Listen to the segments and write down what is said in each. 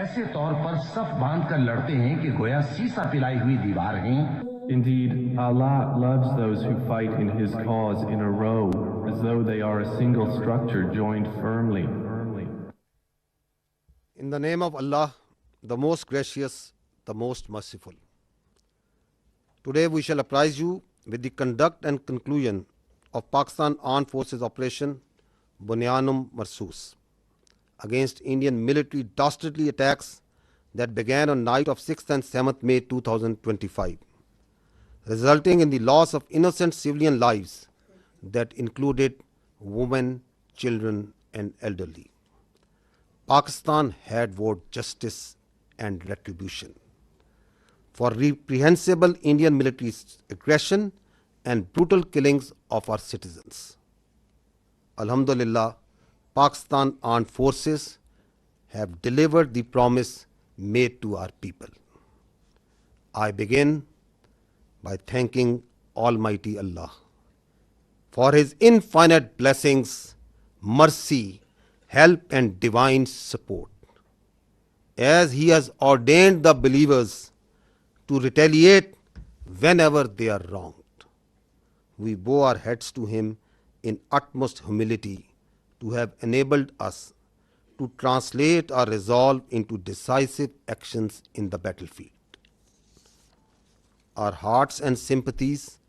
ایسے طور پر صف باندھ کر لڑتے ہیں کہ گویا سیسا پلائی ہوئی دیوار ہیں. Indeed, Allah loves those who fight in His cause in a row, as though they are a single structure joined firmly. In the name of Allah, the most gracious, the most merciful. Today we shall apprise you with the conduct and conclusion of Pakistan Armed Forces Operation Bunyanum Marsoos against Indian military dastardly attacks that began on night of 6th and 7th May 2025, resulting in the loss of innocent civilian lives that included women, children and elderly. Pakistan had vowed justice and retribution for reprehensible Indian military aggression and brutal killings of our citizens. Alhamdulillah, Pakistan Armed Forces have delivered the promise made to our people. I begin by thanking Almighty Allah for His infinite blessings, mercy, help and divine support, as He has ordained the believers to retaliate whenever they are wronged. We bow our heads to Him in utmost humility to have enabled us to translate our resolve into decisive actions in the battlefield. Our hearts and sympathies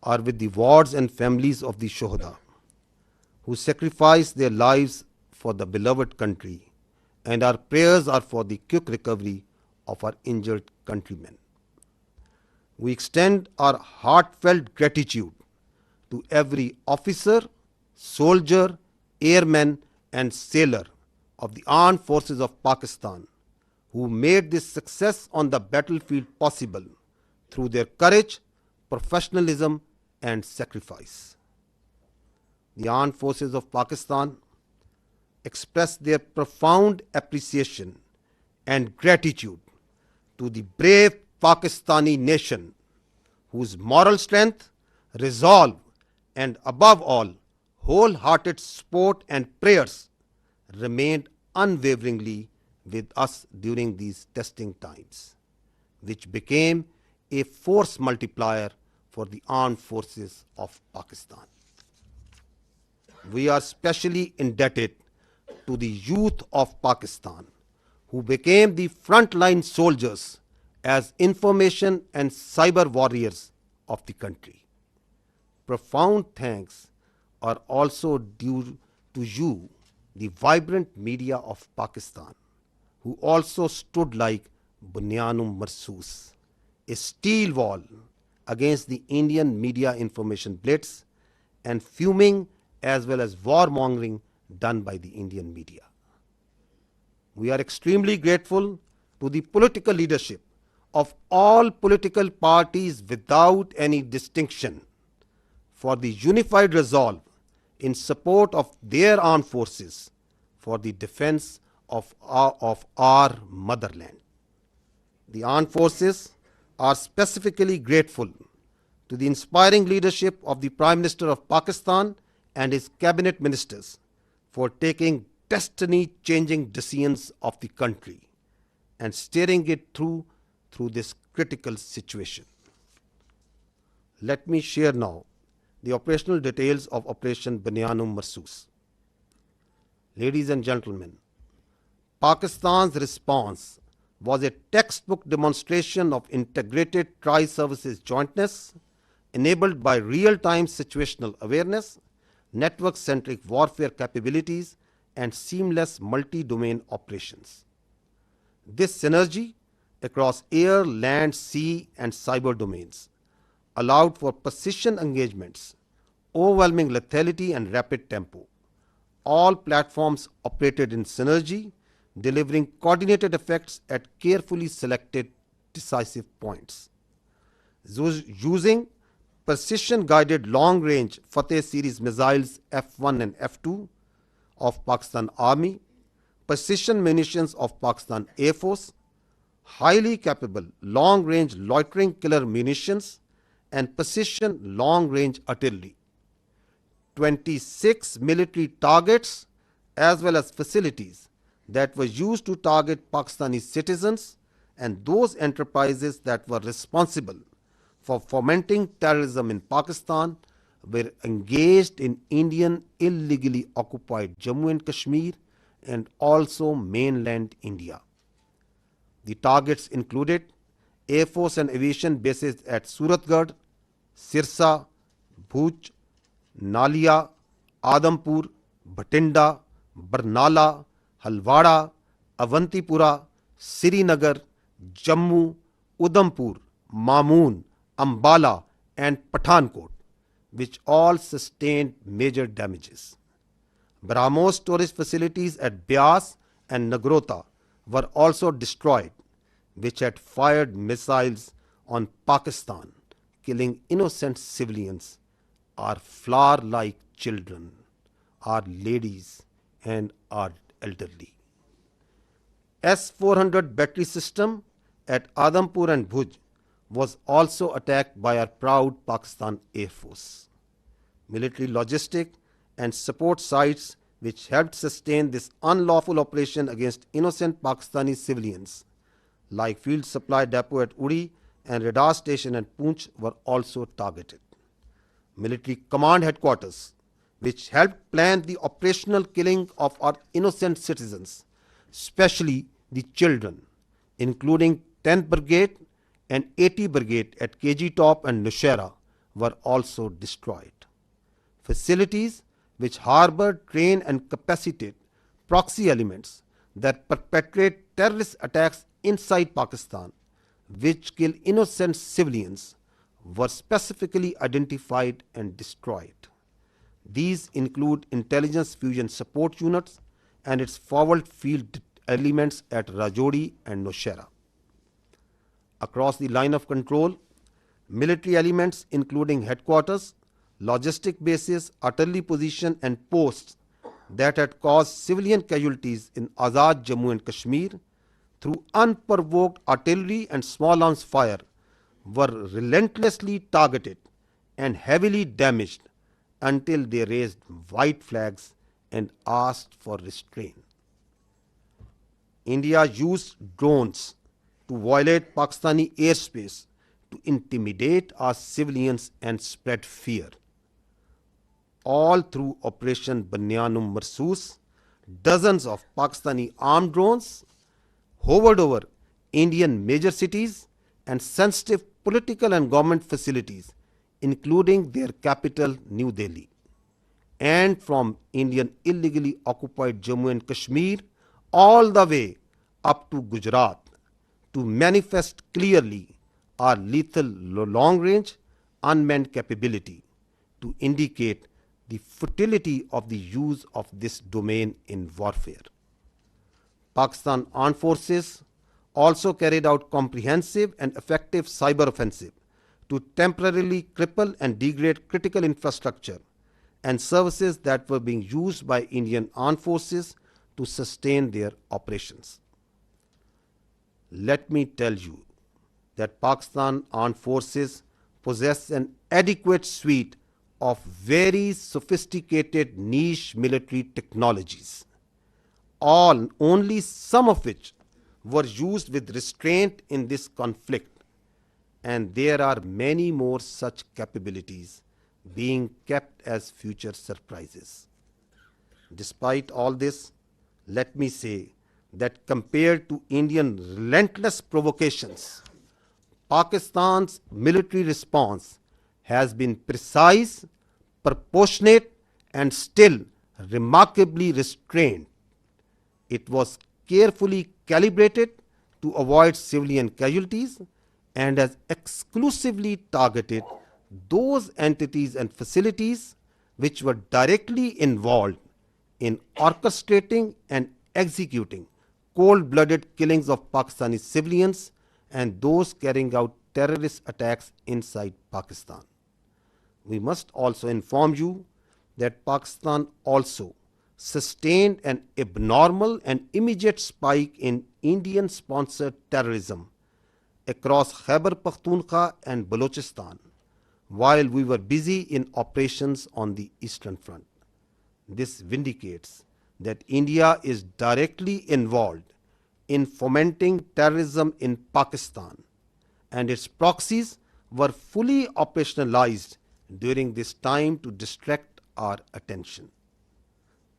are with the wards and families of the Shuhada who sacrificed their lives for the beloved country, and our prayers are for the quick recovery of our injured countrymen. We extend our heartfelt gratitude to every officer, soldier, airman and sailor of the Armed Forces of Pakistan who made this success on the battlefield possible through their courage, professionalism and sacrifice. The Armed Forces of Pakistan express their profound appreciation and gratitude to the brave Pakistani nation whose moral strength, resolve and above all wholehearted support and prayers remained unwaveringly with us during these testing times, which became a force multiplier for the armed forces of Pakistan. We are specially indebted to the youth of Pakistan, who became the frontline soldiers as information and cyber warriors of the country. Profound thanks are also due to you, the vibrant media of Pakistan, who also stood like Bunyanum Marsoos, a steel wall against the Indian media information blitz and fuming as well as warmongering done by the Indian media. We are extremely grateful to the political leadership of all political parties without any distinction for the unified resolve in support of their armed forces for the defense of our motherland. The armed forces are specifically grateful to the inspiring leadership of the Prime Minister of Pakistan and his cabinet ministers for taking destiny-changing decisions of the country and steering it through this critical situation. Let me share now the operational details of Operation Bunyanum Marsoos. Ladies and gentlemen, Pakistan's response was a textbook demonstration of integrated tri-services jointness enabled by real-time situational awareness, network-centric warfare capabilities, and seamless multi-domain operations. This synergy across air, land, sea, and cyber domains allowed for precision engagements, overwhelming lethality, and rapid tempo. All platforms operated in synergy, delivering coordinated effects at carefully selected decisive points. Using precision-guided long-range Fateh series missiles F-1 and F-2 of Pakistan Army, precision munitions of Pakistan Air Force, highly capable long-range loitering killer munitions, and precision long-range artillery. 26 military targets as well as facilities that were used to target Pakistani citizens and those enterprises that were responsible for fomenting terrorism in Pakistan were engaged in Indian illegally occupied Jammu and Kashmir and also mainland India. The targets included Air Force and aviation bases at Suratgarh, Sirsa, Bhuj, Nalia, Adampur, Bhatinda, Barnala, Halwara, Avantipura, Srinagar, Jammu, Udhampur, Mamoon, Ambala and Pathankot, which all sustained major damages. BrahMos storage facilities at Beas and Nagrota were also destroyed, which had fired missiles on Pakistan, killing innocent civilians, our flower-like children, our ladies and our elderly. S-400 battery system at Adampur and Bhuj was also attacked by our proud Pakistan Air Force. Military logistic and support sites which helped sustain this unlawful operation against innocent Pakistani civilians, like Field Supply Depot at Uri and Radar Station at Poonch, were also targeted. Military command headquarters, which helped plan the operational killing of our innocent citizens, especially the children, including 10th Brigade and 80 Brigade at KG Top and Nushaira, were also destroyed. Facilities which harbored, train and capacitate proxy elements that perpetrate terrorist attacks inside Pakistan, which kill innocent civilians, were specifically identified and destroyed. These include Intelligence Fusion Support Units and its forward field elements at Rajouri and Nowshera. Across the line of control, military elements including headquarters, logistic bases, artillery position and posts that had caused civilian casualties in Azad Jammu and Kashmir through unprovoked artillery and small arms fire were relentlessly targeted and heavily damaged until they raised white flags and asked for restraint. India used drones to violate Pakistani airspace to intimidate our civilians and spread fear. All through Operation Banyanum Marsoos, dozens of Pakistani armed drones hovered over Indian major cities and sensitive political and government facilities, including their capital, New Delhi. And from Indian illegally occupied Jammu and Kashmir all the way up to Gujarat to manifest clearly our lethal long-range unmanned capability to indicate the futility of the use of this domain in warfare. Pakistan Armed Forces also carried out comprehensive and effective cyber offensive to temporarily cripple and degrade critical infrastructure and services that were being used by Indian Armed Forces to sustain their operations. Let me tell you that Pakistan Armed Forces possess an adequate suite of very sophisticated niche military technologies, only some of which were used with restraint in this conflict, and there are many more such capabilities being kept as future surprises. Despite all this, let me say that compared to Indian relentless provocations, Pakistan's military response has been precise, proportionate, and still remarkably restrained. It was carefully calibrated to avoid civilian casualties and has exclusively targeted those entities and facilities which were directly involved in orchestrating and executing cold-blooded killings of Pakistani civilians and those carrying out terrorist attacks inside Pakistan. We must also inform you that Pakistan also sustained an abnormal and immediate spike in Indian-sponsored terrorism across Khyber Pakhtunkhwa and Balochistan while we were busy in operations on the Eastern Front. This vindicates that India is directly involved in fomenting terrorism in Pakistan, and its proxies were fully operationalized during this time to distract our attention.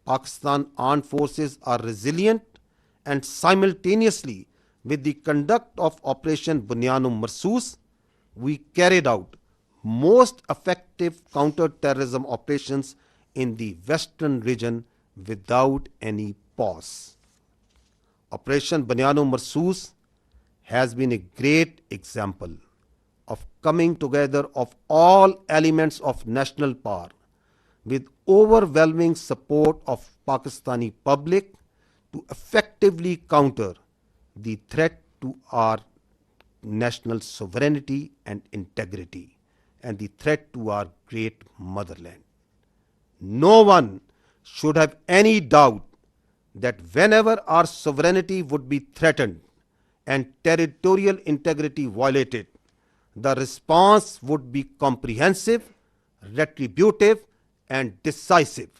Pakistan armed forces are resilient, and simultaneously with the conduct of Operation Bunyan Marsoos, we carried out most effective counter-terrorism operations in the western region without any pause. Operation Bunyan Marsoos has been a great example of coming together of all elements of national power with overwhelming support of Pakistani public to effectively counter the threat to our national sovereignty and integrity and the threat to our great motherland. No one should have any doubt that whenever our sovereignty would be threatened and territorial integrity violated, the response would be comprehensive, retributive, and decisive.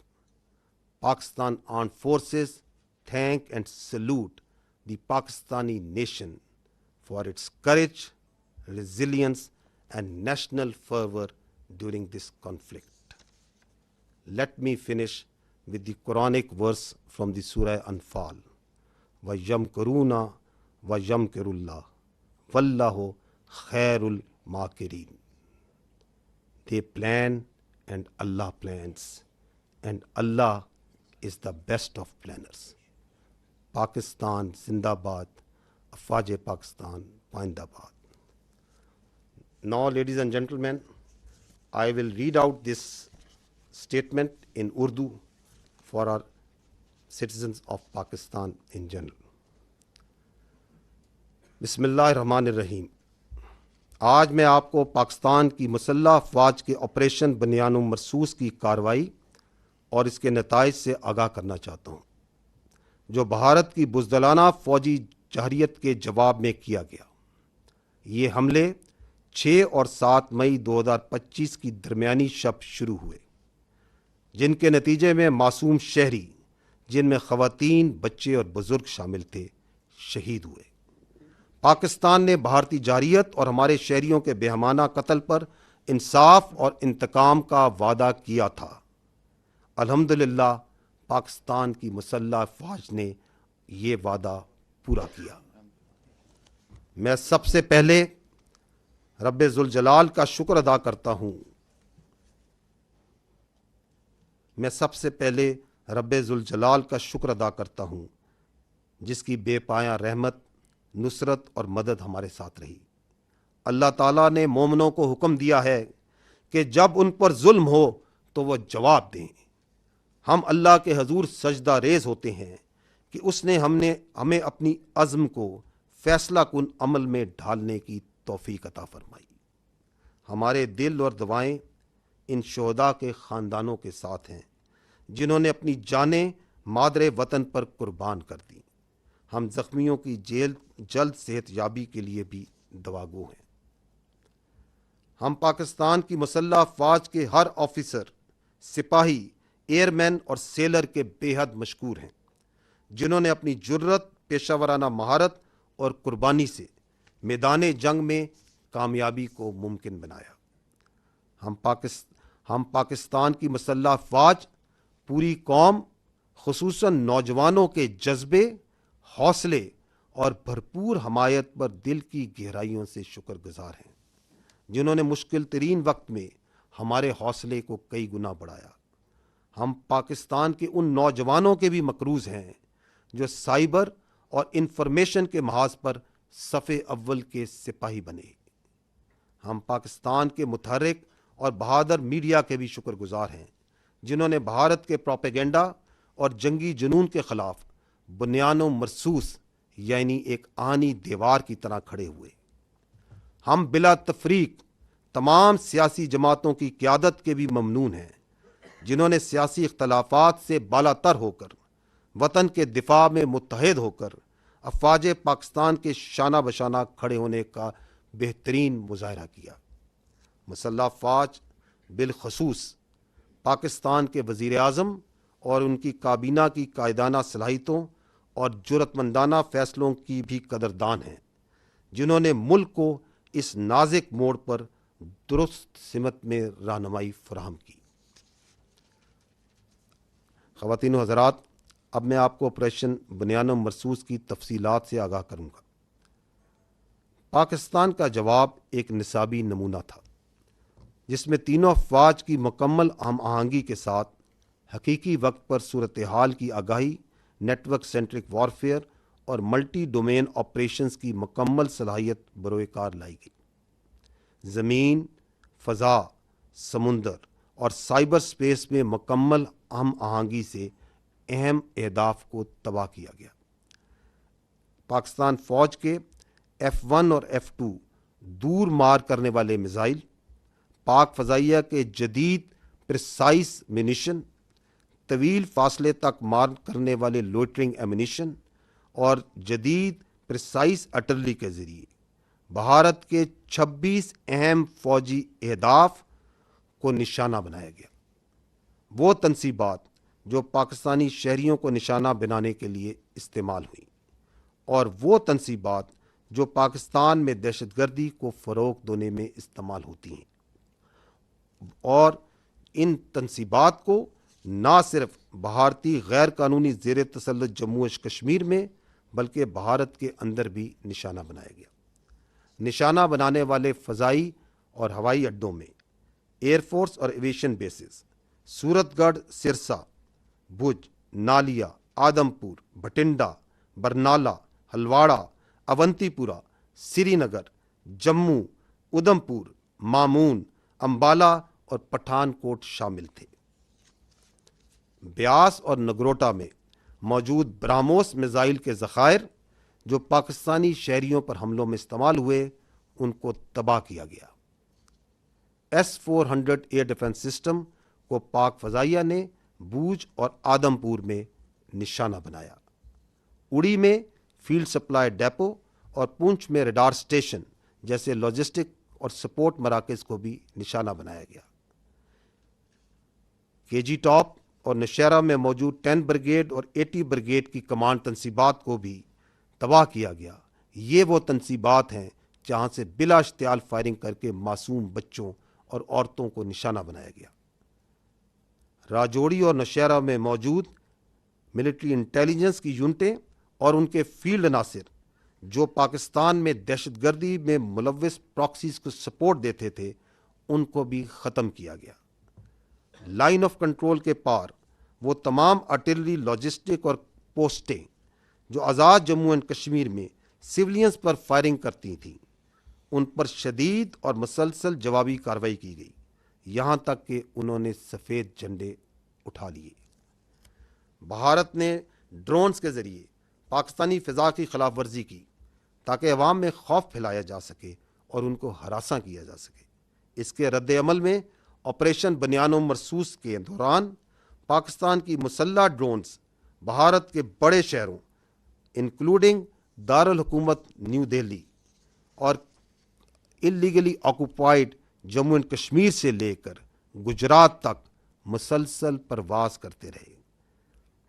Pakistan Armed Forces thank and salute the Pakistani nation for its courage, resilience, and national fervor during this conflict. Let me finish with the Quranic verse from the Surah Anfal. وَيَمْكُرُونَ وَيَمْكِرُ اللَّهُ وَاللَّهُ خَيْرُ الْمَاكِرِينَ. They plan and Allah plans, and Allah is the best of planners. Pakistan Zindabad, Afwaj Pakistan Payindabad. Now, ladies and gentlemen, I will read out this statement in Urdu for our citizens of Pakistan in general. بسم اللہ الرحمن الرحیم. آج میں آپ کو پاکستان کی مسلح افواج کے آپریشن بنیان مرصوص کی کارروائی اور اس کے نتائج سے آگاہ کرنا چاہتا ہوں، جو بھارت کی بزدلانہ فوجی جارحیت کے جواب میں کیا گیا. یہ حملے 6 اور 7 مئی 2025 کی درمیانی شب شروع ہوئے، جن کے نتیجے میں معصوم شہری، جن میں خواتین، بچے اور بزرگ شامل تھے، شہید ہوئے. پاکستان نے بھارتی جارحیت اور ہمارے شہریوں کے بےہمانہ قتل پر انصاف اور انتقام کا وعدہ کیا تھا. الحمدللہ پاکستان کی مسلح افواج نے یہ وعدہ پورا کیا. میں سب سے پہلے رب ذوالجلال کا شکر ادا کرتا ہوں. رب ذوالجلال کا شکر ادا کرتا ہوں جس کی بے پایاں رحمت، نصرت اور مدد ہمارے ساتھ رہی. اللہ تعالیٰ نے مومنوں کو حکم دیا ہے کہ جب ان پر ظلم ہو تو وہ جواب دیں. ہم اللہ کے حضور سجدہ ریز ہوتے ہیں کہ اس نے ہمیں اپنی عزم کو فیصلہ کن عمل میں ڈھالنے کی توفیق عطا فرمائی. ہمارے دل اور دعائیں ان شہداء کے خاندانوں کے ساتھ ہیں جنہوں نے اپنی جانیں مادر وطن پر قربان کر دیں. ہم زخمیوں کی جلد صحت یابی کے لیے بھی دعا گو ہیں. ہم پاکستان کی مسلح افواج کے ہر آفیسر، سپاہی، ایئر مین اور سیلر کے بے حد مشکور ہیں، جنہوں نے اپنی جرت، پیشہ ورانہ مہارت اور قربانی سے میدان جنگ میں کامیابی کو ممکن بنایا. ہم پاکستان کی مسلح افواج پوری قوم، خصوصاً نوجوانوں کے جذبے، حوصلے اور بھرپور حمایت پر دل کی گہرائیوں سے شکر گزار ہیں، جنہوں نے مشکل ترین وقت میں ہمارے حوصلے کو کئی گنا بڑھایا. ہم پاکستان کے ان نوجوانوں کے بھی مقروض ہیں جو سائبر اور انفارمیشن کے محاذ پر صف اول کے سپاہی بنے. ہم پاکستان کے متحرک اور بہادر میڈیا کے بھی شکر گزار ہیں، جنہوں نے بھارت کے پروپیگنڈا اور جنگی جنون کے خلاف بنیان و مرصوص یعنی ایک آہنی دیوار کی طرح کھڑے ہوئے. ہم بلا تفریق تمام سیاسی جماعتوں کی قیادت کے بھی ممنون ہیں، جنہوں نے سیاسی اختلافات سے بالا تر ہو کر وطن کے دفاع میں متحد ہو کر افواج پاکستان کے شانہ بشانہ کھڑے ہونے کا بہترین مظاہرہ کیا. مسلح افواج بالخصوص پاکستان کے وزیر اعظم اور ان کی کابینہ کی قائدانہ صلاحیتوں اور جرأت مندانہ فیصلوں کی بھی قدردان ہیں، جنہوں نے ملک کو اس نازک موڑ پر درست سمت میں رہنمائی فراہم کی۔ خواتین و حضرات، اب میں آپ کو آپریشن بنیان و مرصوص کی تفصیلات سے آگاہ کروں گا۔ پاکستان کا جواب ایک نصابی نمونہ تھا، جس میں تینوں افواج کی مکمل ہم آہنگی کے ساتھ حقیقی وقت پر صورتحال کی آگاہی، نیٹ ورک سینٹرک وارفیئر اور ملٹی ڈومین آپریشنز کی مکمل صلاحیت بروئے کار لائی گئی۔ زمین، فضا، سمندر اور سائبر سپیس میں مکمل ہم آہنگی سے اہم اہداف کو تباہ کیا گیا۔ پاکستان فوج کے F-1 اور F-2 دور مار کرنے والے میزائل، پاک فضائیہ کے جدید پریسائز منیشن، طویل فاصلے تک مار کرنے والے لوئٹرنگ ایمونیشن اور جدید پریسائز آرٹلری کے ذریعے بھارت کے 26 اہم فوجی اہداف کو نشانہ بنایا گیا۔ وہ تنصیبات جو پاکستانی شہریوں کو نشانہ بنانے کے لیے استعمال ہوئیں، اور وہ تنصیبات جو پاکستان میں دہشت گردی کو فروغ دینے میں استعمال ہوتی ہیں، اور ان تنصیبات کو نہ صرف بھارتی غیر قانونی زیر تسلط جموں و کشمیر میں بلکہ بھارت کے اندر بھی نشانہ بنایا گیا۔ نشانہ بنانے والے فضائی اور ہوائی اڈوں میں ایئر فورس اور ایویشن بیسز سورت گڑھ، سرسا، بھج، نالیا، آدم پور، بھٹنڈا، برنالہ، ہلواڑہ، اونتی پورہ، سری نگر، جموں، ادھم پور، مامون، امبالہ اور پٹھان کوٹ شامل تھے۔ بیاس اور نگروٹا میں موجود براموس میزائل کے ذخائر جو پاکستانی شہریوں پر حملوں میں استعمال ہوئے، ان کو تباہ کیا گیا۔ S-400 ایئر ڈیفنس سسٹم کو پاک فضائیہ نے بوجھ اور آدم پور میں نشانہ بنایا۔ اڑی میں فیلڈ سپلائی ڈیپو اور پونچھ میں ریڈار سٹیشن جیسے لاجسٹک اور سپورٹ مراکز کو بھی نشانہ بنایا گیا۔ کے جی ٹاپ اور نوشہرہ میں موجود 10 بریگیڈ اور 80 بریگیڈ کی کمانڈ تنصیبات کو بھی تباہ کیا گیا۔ یہ وہ تنصیبات ہیں جہاں سے بلا اشتعال فائرنگ کر کے معصوم بچوں اور عورتوں کو نشانہ بنایا گیا۔ راجوڑی اور نوشہرہ میں موجود ملٹری انٹیلیجنس کی یونٹیں اور ان کے فیلڈ عناصر جو پاکستان میں دہشت گردی میں ملوث پراکسیز کو سپورٹ دیتے تھے، ان کو بھی ختم کیا گیا۔ لائن آف کنٹرول کے پار وہ تمام آرٹلری، لاجسٹک اور پوسٹیں جو آزاد جموں اینڈ کشمیر میں سولینز پر فائرنگ کرتی تھیں، ان پر شدید اور مسلسل جوابی کارروائی کی گئی، یہاں تک کہ انہوں نے سفید جھنڈے اٹھا لیے۔ بھارت نے ڈرونز کے ذریعے پاکستانی فضا کی خلاف ورزی کی تاکہ عوام میں خوف پھیلایا جا سکے اور ان کو ہراساں کیا جا سکے۔ اس کے رد عمل میں آپریشن بنیان و مرصوص کے دوران پاکستان کی مسلح ڈرونز بھارت کے بڑے شہروں انکلوڈنگ دارالحکومت نیو دہلی اور illegally occupied Jammu and Kashmir سے لے کر گجرات تک مسلسل پرواز کرتے رہے،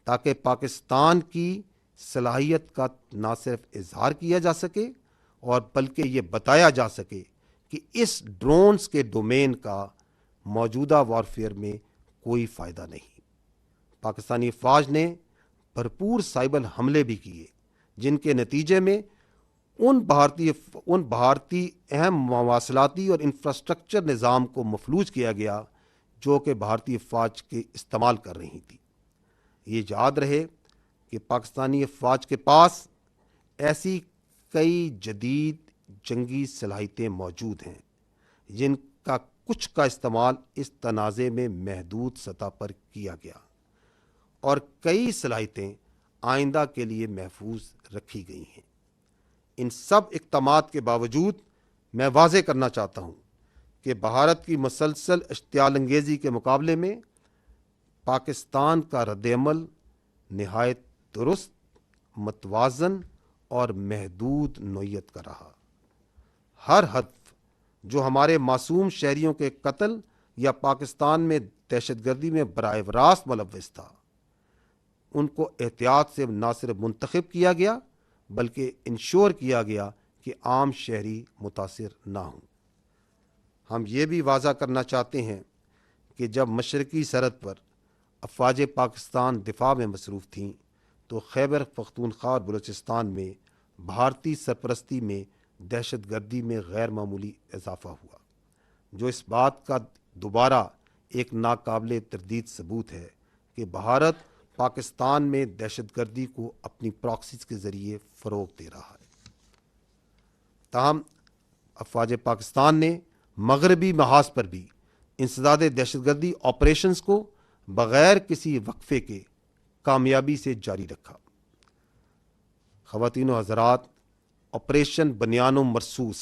تاکہ پاکستان کی صلاحیت کا نہ صرف اظہار کیا جا سکے اور بلکہ یہ بتایا جا سکے کہ اس ڈرونز کے ڈومین کا موجودہ وارفیئر میں کوئی فائدہ نہیں۔ پاکستانی افواج نے بھرپور سائبر حملے بھی کیے، جن کے نتیجے میں ان بھارتی اہم مواصلاتی اور انفراسٹرکچر نظام کو مفلوج کیا گیا جو کہ بھارتی افواج کے استعمال کر رہی تھی۔ یہ یاد رہے کہ پاکستانی افواج کے پاس ایسی کئی جدید جنگی صلاحیتیں موجود ہیں جن کا کچھ کا استعمال اس تنازع میں محدود سطح پر کیا گیا، اور کئی صلاحیتیں آئندہ کے لیے محفوظ رکھی گئی ہیں۔ ان سب اقدامات کے باوجود میں واضح کرنا چاہتا ہوں کہ بھارت کی مسلسل اشتعال انگیزی کے مقابلے میں پاکستان کا رد عمل نہایت درست، متوازن اور محدود نوعیت کا رہا۔ ہر ہدف جو ہمارے معصوم شہریوں کے قتل یا پاکستان میں دہشت گردی میں براہ راست ملوث تھا، ان کو احتیاط سے نہ صرف منتخب کیا گیا بلکہ انشور کیا گیا کہ عام شہری متاثر نہ ہوں۔ ہم یہ بھی واضح کرنا چاہتے ہیں کہ جب مشرقی سرحد پر افواج پاکستان دفاع میں مصروف تھیں تو خیبر پختونخوا اور بلوچستان میں بھارتی سرپرستی میں دہشت گردی میں غیر معمولی اضافہ ہوا، جو اس بات کا دوبارہ ایک ناقابل تردید ثبوت ہے کہ بھارت پاکستان میں دہشت گردی کو اپنی پراکسیز کے ذریعے فروغ دے رہا ہے۔ تاہم افواج پاکستان نے مغربی محاذ پر بھی انسداد دہشت گردی آپریشنز کو بغیر کسی وقفے کے کامیابی سے جاری رکھا۔ خواتین و حضرات، آپریشن بنیان و مرصوص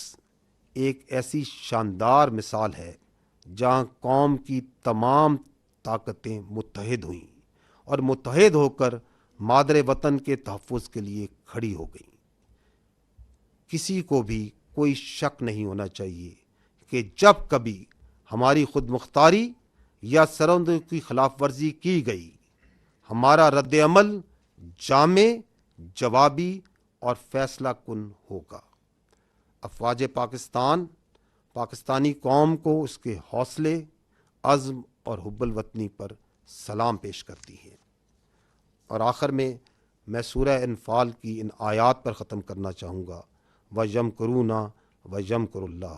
ایک ایسی شاندار مثال ہے جہاں قوم کی تمام طاقتیں متحد ہوئیں اور متحد ہو کر مادر وطن کے تحفظ کے لیے کھڑی ہو گئیں۔ کسی کو بھی کوئی شک نہیں ہونا چاہیے کہ جب کبھی ہماری خود مختاری یا سرحدوں کی خلاف ورزی کی گئی، ہمارا رد عمل جامع، جوابی اور فیصلہ کن ہوگا۔ افواج پاکستان پاکستانی قوم کو اس کے حوصلے، عزم اور حب الوطنی پر سلام پیش کرتی ہیں۔ اور آخر میں سورہ انفال کی ان آیات پر ختم کرنا چاہوں گا، وَيَمْكُرُونَ وَيَمْكُرُ اللَّهُ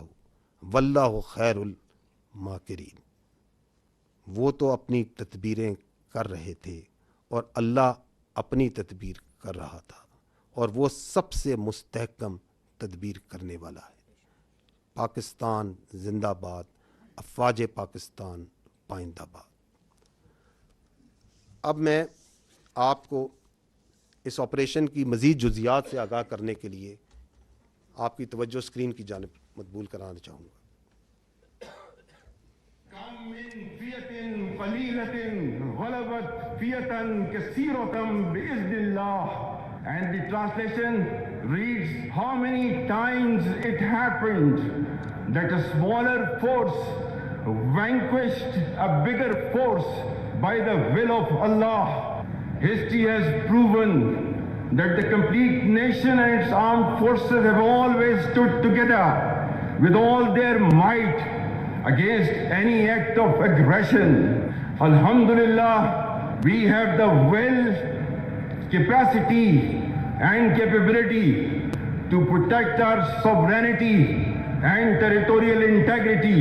وَاللَّهُ خَيْرُ الْمَاكِرِينَ۔ وہ تو اپنی تدبیریں کر رہے تھے اور اللہ اپنی تدبیر کر رہا تھا، اور وہ سب سے مستحکم تدبیر کرنے والا ہے۔ پاکستان زندہ باد، افواج پاکستان پائندہ باد۔ اب میں آپ کو اس آپریشن کی مزید جزیات سے آگاہ کرنے کے لیے آپ کی توجہ اسکرین کی جانب مقبول کرانا چاہوں گا۔ کم من فیۃ قلیلۃ غلبت فیۃ کثیرۃ باذن اللہ۔ And the translation reads, how many times it happened that a smaller force vanquished a bigger force by the will of Allah. History has proven that the complete nation and its armed forces have always stood together with all their might against any act of aggression. Alhamdulillah, we have the will, capacity and capability to protect our sovereignty and territorial integrity,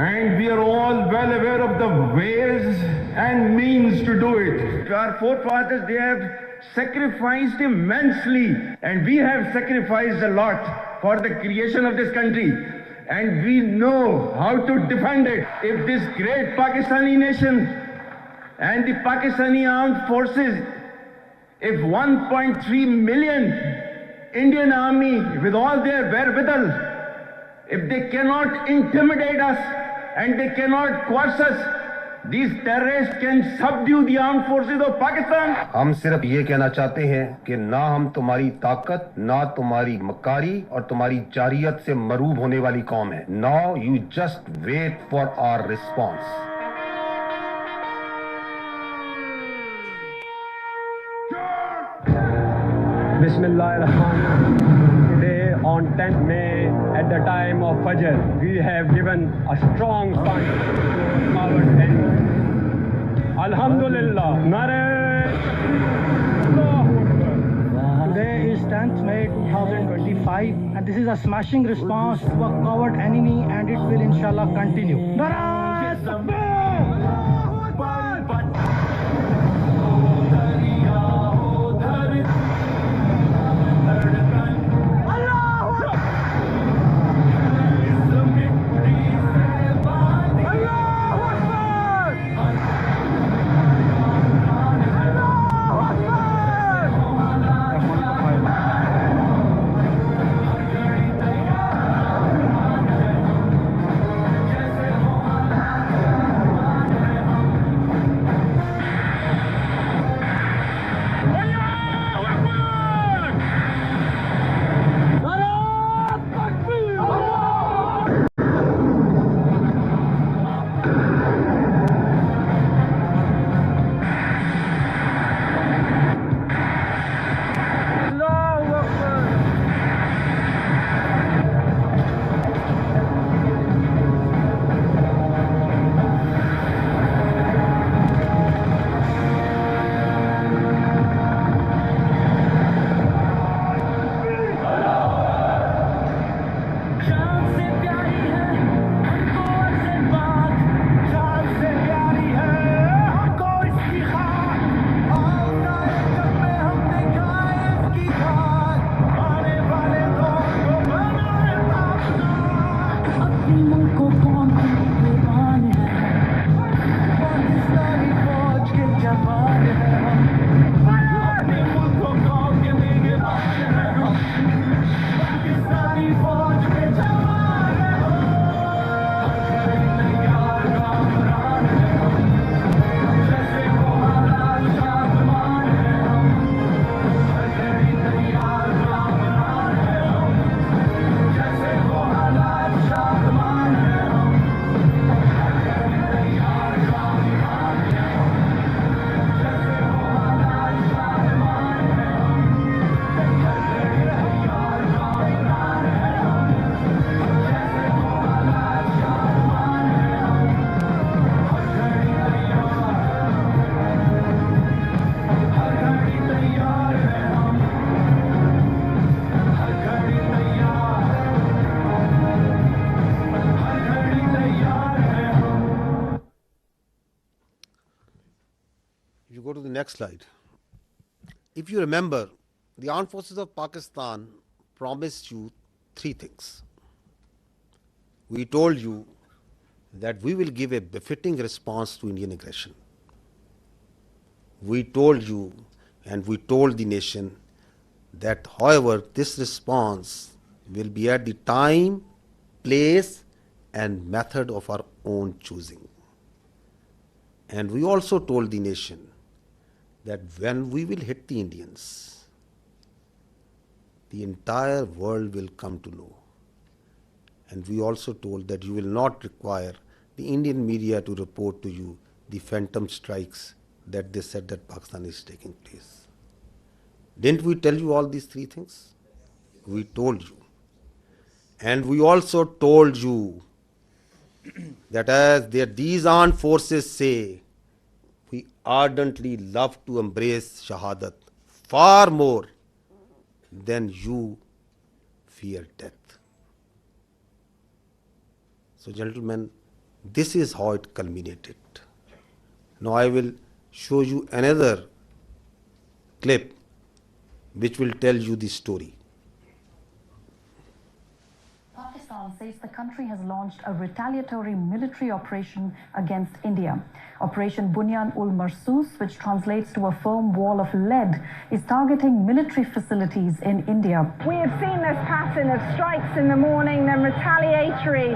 and we are all well aware of the ways and means to do it. Our forefathers, they have sacrificed immensely, and we have sacrificed a lot for the creation of this country, and we know how to defend it. If this great Pakistani nation and the Pakistani armed forces, if 1.3 million Indian army with all their wherewithal, if they cannot intimidate us and they cannot coerce us, these terrorists can subdue the armed forces of Pakistan. ہم صرف یہ کہنا چاہتے ہیں کہ نہ ہم تمہاری طاقت، نہ تمہاری مکاری اور تمہاری جارحیت سے مروب ہونے والی قوم ہے۔ Now you just wait for our response. Bismillah ar-Rahman. Today on 10th May at the time of Fajr, we have given a strong punch to coward enemy. Alhamdulillah. Nare Allahu Akbar. Today is 10th May 2025 and this is a smashing response to a coward enemy and it will inshallah continue. Nare Takbir! you go to the next slide. If you remember, the armed forces of Pakistan promised you 3 things. We told you that we will give a befitting response to Indian aggression. We told you and we told the nation that, however, this response will be at the time, place, and method of our own choosing. And we also told the nation that when we will hit the Indians, the entire world will come to know. And we also told that you will not require the Indian media to report to you the phantom strikes that they said that Pakistan is taking place. Didn't we tell you all these 3 things? We told you. And we also told you that as these armed forces say, we ardently love to embrace Shahadat far more than you fear death. So, gentlemen, this is how it culminated. Now I will show you another clip which will tell you the story. Pakistan says the country has launched a retaliatory military operation against India. Operation Bunyan-ul-Marsus, which translates to a firm wall of lead, is targeting military facilities in India. We have seen this pattern of strikes in the morning, then retaliatory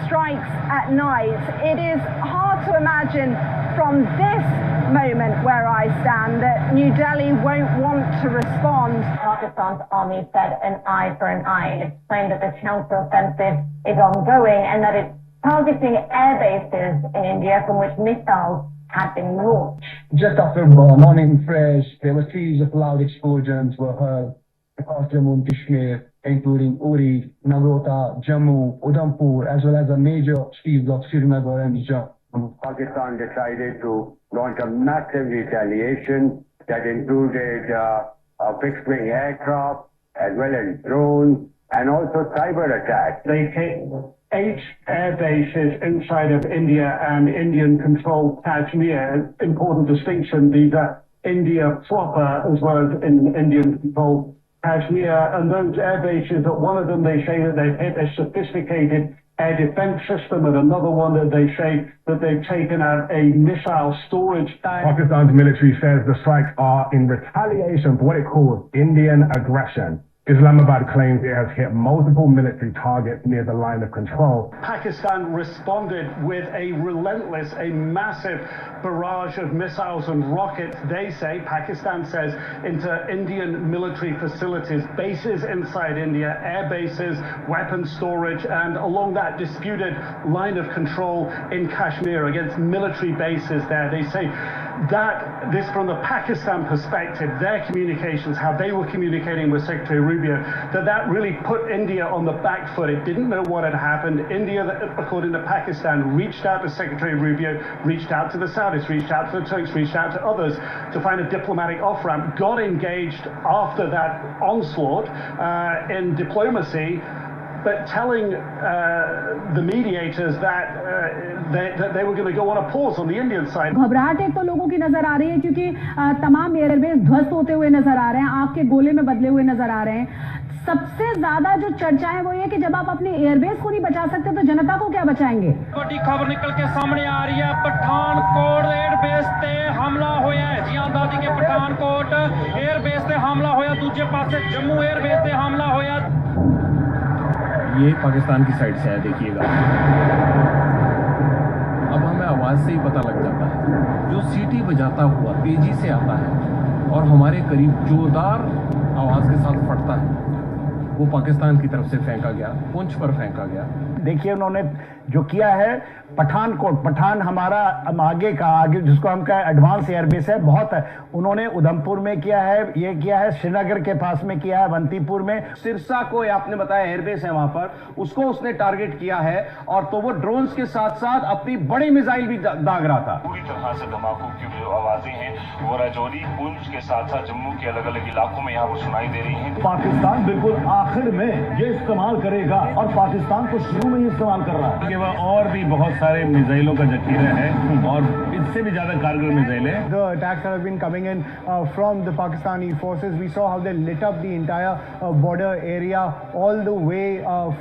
strikes at night. It is hard to imagine from this moment where I stand that New Delhi won't want to respond. Pakistan's army said an eye for an eye. It explained that the counter-offensive is ongoing and that it's targeting air bases in India from which missiles had been launched. Just after morning fresh, there were series of loud explosions were heard across Jammu and Kashmir, including Uri, Nagrota, Jammu, Udhampur, as well as the major cities of Srinagar and Jammu. Pakistan decided to launch a massive retaliation that included fixed-wing aircraft as well as drones and also cyber attacks. They hit 8 air bases inside of India and Indian-controlled Kashmir. Important distinction, these are India proper as well as in Indian-controlled Kashmir. And those air bases, one of them they say that they've hit a sophisticated air defense system, and another one that they say that they've taken out a missile storage tank. Pakistan's military says the strikes are in retaliation for what it calls Indian aggression. Islamabad claims it has hit multiple military targets near the line of control. Pakistan responded with a relentless, a massive barrage of missiles and rockets, they say, Pakistan says, into Indian military facilities, bases inside India, air bases, weapons storage, and along that disputed line of control in Kashmir against military bases there. They say that this, from the Pakistan perspective, their communications, how they were communicating with Secretary Rubio, that really put India on the back foot. It didn't know what had happened. India, according to Pakistan, reached out to Secretary Rubio, reached out to the Saudis, reached out to the Turks, reached out to others to find a diplomatic off-ramp, got engaged after that onslaught in diplomacy, but telling the mediators that they were going to go on a pause on the Indian side. घबराहट एक तो लोगों की नजर आ रही है क्योंकि तमाम एयरबेस ध्वस्त होते हुए नजर आ रहे हैं, आग के गोले में बदले हुए नजर आ रहे हैं। सबसे ज्यादा जो चर्चा है वो ये कि जब आप अपने एयरबेस को नहीं बचा सकते तो जनता को क्या बचाएंगे। बड़ी खबर निकल के सामने आ रही है, पठानकोट एयरबेस ते हमला होया है। जी दादी के पठानकोट एयरबेस ते हमला होया, दूसरे पासे जम्मू एयरबेस ते हमला होया। ये पाकिस्तान की साइड से है, देखिएगा। अब हमें आवाज़ से ही पता लग जाता है, जो सीटी बजाता हुआ तेजी से आता है और हमारे करीब जोरदार आवाज़ के साथ फटता है, वो पाकिस्तान की तरफ से फेंका गया, पुंछ पर फेंका गया। देखिए उन्होंने जो किया है, पठानकोट, पठान हमारा आगे जिसको हम कहें एडवांस एयरबेस है, बहुत है। उन्होंने उधमपुर में किया है, ये किया है श्रीनगर के पास में किया है, बंतीपुर में। सिरसा को आपने बताया एयरबेस है वहां पर, उसको उसने टारगेट किया है, और तो वो ड्रोन्स के साथ साथ अपनी बड़ी मिसाइल भी दाग रहा था। पूरी तरह से धमाकों की जो आवाजें हैं वो राजौरी, पुंछ के साथ साथ जम्मू के अलग अलग इलाकों में यहाँ पर सुनाई दे रही हैं। पाकिस्तान बिल्कुल آخر میں یہ استعمال کرے گا اور پاکستان کو شروع میں ہی استعمال کر رہا ہے کہ وہ اور بھی بہت سارے میزائلوں کا ذخیرہ ہے اور اس سے بھی زیادہ کارگر میزائل ہے. The attacks that have been coming in from the Pakistani forces, we saw how they lit up the entire border area all the way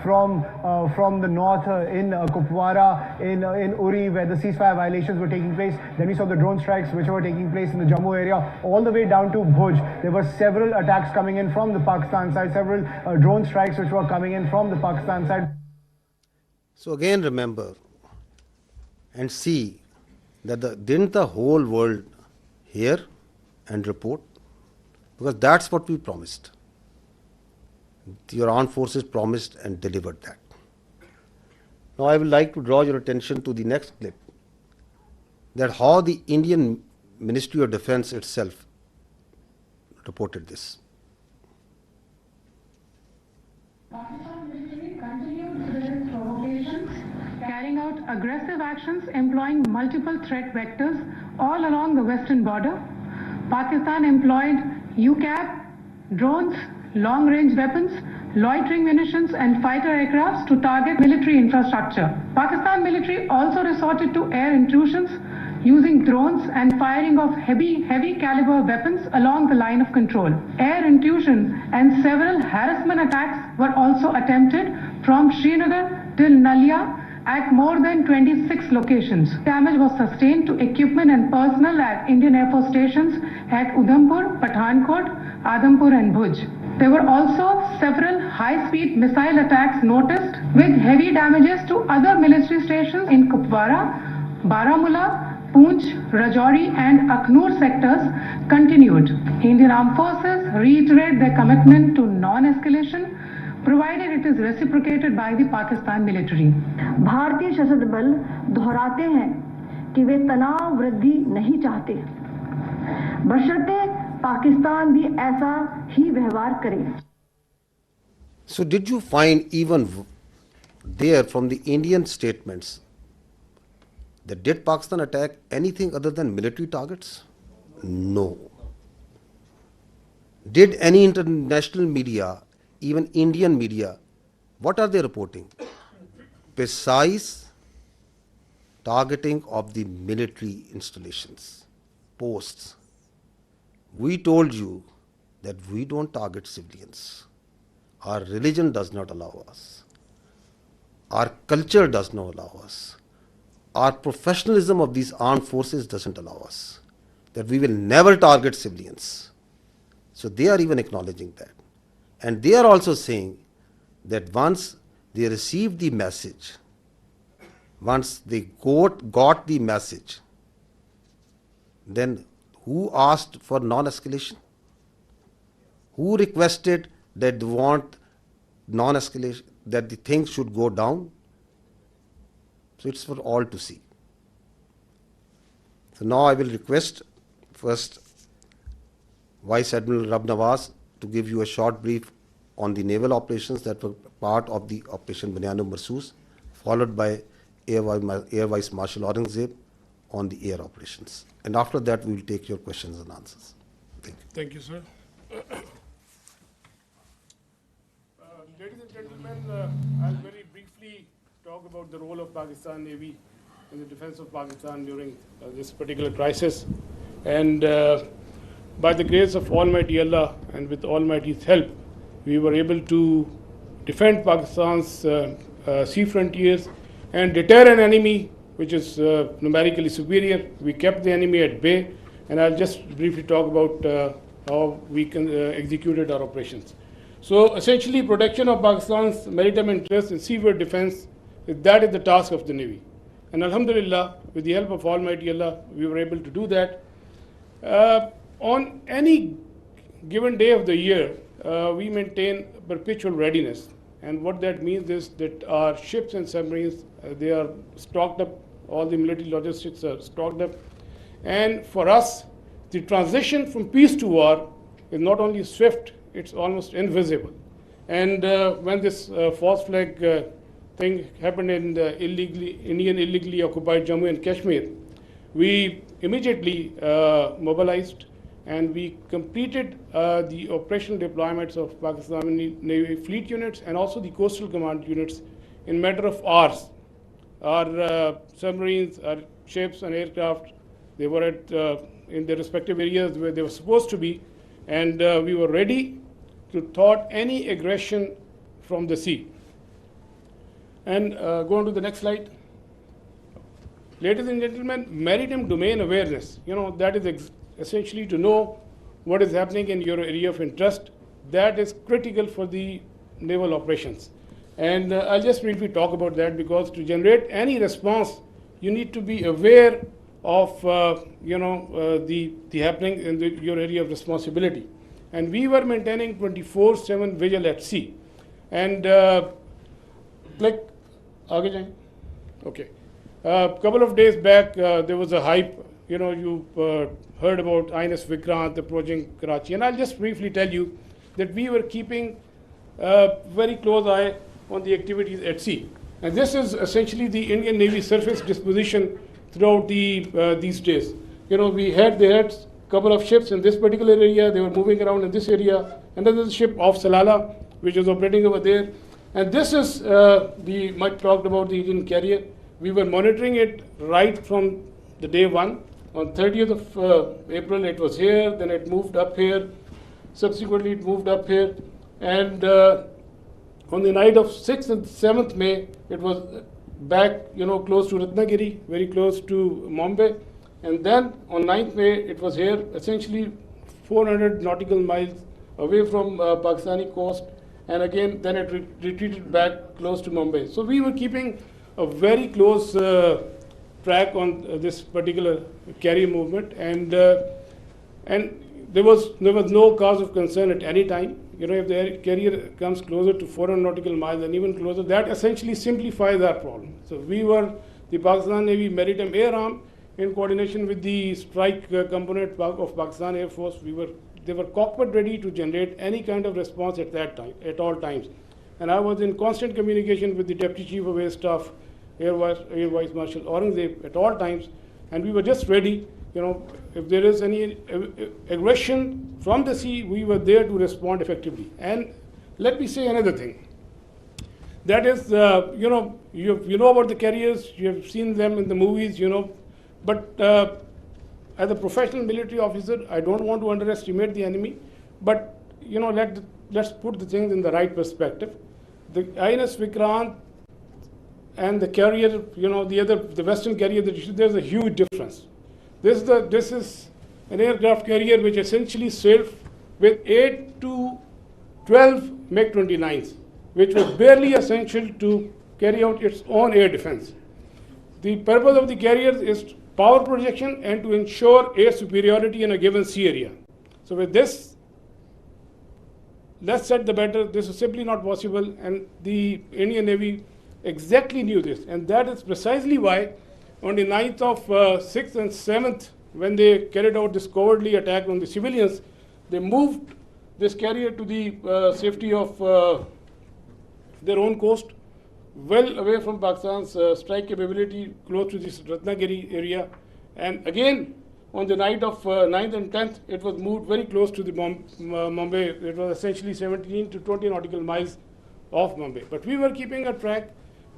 from the north in Kupwara, in Uri, where the ceasefire violations were taking place. Then we saw the drone strikes which were taking place in the Jammu area all the way down to Bhuj. There were several attacks coming in from the Pakistan side, several drone strikes which were coming in from the Pakistan side. So again remember and see that didn't the whole world hear and report? Because that's what we promised. Your armed forces promised and delivered that. Now I would like to draw your attention to the next clip, that how the Indian Ministry of Defence itself reported this. Pakistan military continued with its provocations, carrying out aggressive actions employing multiple threat vectors all along the western border. Pakistan employed UCAV, drones, long-range weapons, loitering munitions and fighter aircrafts to target military infrastructure. Pakistan military also resorted to air intrusions using drones and firing of heavy caliber weapons along the line of control. Air intrusion and several harassment attacks were also attempted from Srinagar till Nalia at more than 26 locations. Damage was sustained to equipment and personnel at Indian Air Force stations at Udhampur, Pathankot, Adhampur and Bhuj. There were also several high-speed missile attacks noticed with heavy damages to other military stations in Kupwara, Baramulla, Poonch, Rajouri and Akhnur sectors continued. Indian Armed Forces reiterate their commitment to non-escalation, provided it is reciprocated by the Pakistan military. भारतीय सशस्त्र बल दोहराते हैं कि वे तनाव वृद्धि नहीं चाहते, बशर्ते पाकिस्तान भी ऐसा ही व्यवहार करे. So did you find even there from the Indian statements that did Pakistan attack anything other than military targets? No. Did any international media, even Indian media, what are they reporting? Precise targeting of the military installations, posts. We told you that we don't target civilians. Our religion does not allow us. Our culture does not allow us. Our professionalism of these armed forces doesn't allow us. That we will never target civilians. So they are even acknowledging that. And they are also saying that once they received the message, once they got the message, then who asked for non-escalation? Who requested that they want non-escalation, that the things should go down? So it's for all to see. So now I will request first Vice Admiral Rab Nawaz to give you a short brief on the naval operations that were part of the Operation Bunyan Marsoos, followed by Air Vice Marshal Aurangzeb on the air operations. And after that, we will take your questions and answers. Thank you. Thank you, sir. Ladies and gentlemen, I'll very briefly talk about the role of Pakistan Navy in the defense of Pakistan during this particular crisis. And by the grace of Almighty Allah and with Almighty's help, we were able to defend Pakistan's sea frontiers and deter an enemy which is numerically superior. We kept the enemy at bay, and I'll just briefly talk about how we executed our operations. So essentially, protection of Pakistan's maritime interests and seaboard defense, that is the task of the Navy. And Alhamdulillah, with the help of Almighty Allah, we were able to do that. On any given day of the year, we maintain perpetual readiness. And what that means is that our ships and submarines, they are stocked up, all the military logistics are stocked up. And for us, the transition from peace to war is not only swift, it's almost invisible. And when this false flag thing happened in the Indian illegally occupied Jammu and Kashmir, we immediately mobilized, and we completed the operational deployments of Pakistani Navy fleet units and also the coastal command units in matter of hours. Our submarines, our ships and aircraft, they were at in their respective areas where they were supposed to be, and we were ready to thwart any aggression from the sea. And go on to the next slide. Ladies and gentlemen, maritime domain awareness, that is essentially to know what is happening in your area of interest. That is critical for the naval operations. And I'll just briefly talk about that, because to generate any response, you need to be aware of the happening in your area of responsibility. And we were maintaining 24/7 vigil at sea. And okay. A couple of days back, there was a hype. You heard about INS Vikrant approaching Karachi. And I'll just briefly tell you that we were keeping a very close eye on the activities at sea. And this is essentially the Indian Navy surface disposition throughout these days. They had a couple of ships in this particular area. They were moving around in this area. And then there's a ship off Salalah, which was operating over there. And this is the much talked about the Indian carrier. We were monitoring it right from the day one. On 30th of April, it was here. Then it moved up here. Subsequently, it moved up here. And on the night of 6th and 7th May, it was back, close to Ratnagiri, very close to Mumbai. And then on 9th May, it was here, essentially 400 nautical miles away from Pakistani coast. And again, then it retreated back close to Mumbai. So we were keeping a very close track on this particular carrier movement. And there was no cause of concern at any time. If the carrier comes closer to 400 nautical miles and even closer, that essentially simplifies our problem. So we were, the Pakistan Navy Maritime Air Arm, in coordination with the strike component of Pakistan Air Force, they were cockpit ready to generate any kind of response at that time, at all times. And I was in constant communication with the Deputy Chief of Air Staff, Air Vice Marshal Aurangzeb, at all times, and we were just ready. If there is any aggression from the sea, we were there to respond effectively. And let me say another thing. That is, you know about the carriers, you have seen them in the movies, but as a professional military officer, I don't want to underestimate the enemy, but let's put the things in the right perspective. The INS Vikrant and the carrier, the Western carrier, there's a huge difference. This is an aircraft carrier which essentially sailed with 8 to 12 MiG-29s, which was barely essential to carry out its own air defense. The purpose of the carrier is power projection and to ensure air superiority in a given sea area. So with this, less said the better. This is simply not possible, and the Indian Navy exactly knew this, and that is precisely why on the 9th of 6th and 7th, when they carried out this cowardly attack on the civilians, they moved this carrier to the safety of their own coast, well away from Pakistan's strike capability, close to this Ratnagiri area. And again, on the night of 9th and 10th, it was moved very close to the Mumbai. It was essentially 17 to 20 nautical miles off Mumbai. But we were keeping a track.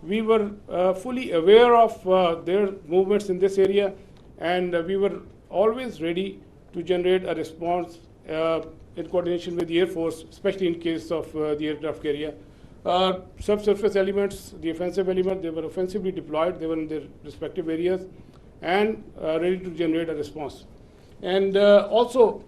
We were fully aware of their movements in this area, and we were always ready to generate a response in coordination with the Air Force, especially in case of the aircraft carrier. Subsurface elements, the offensive element, they were offensively deployed. They were in their respective areas and ready to generate a response. And also,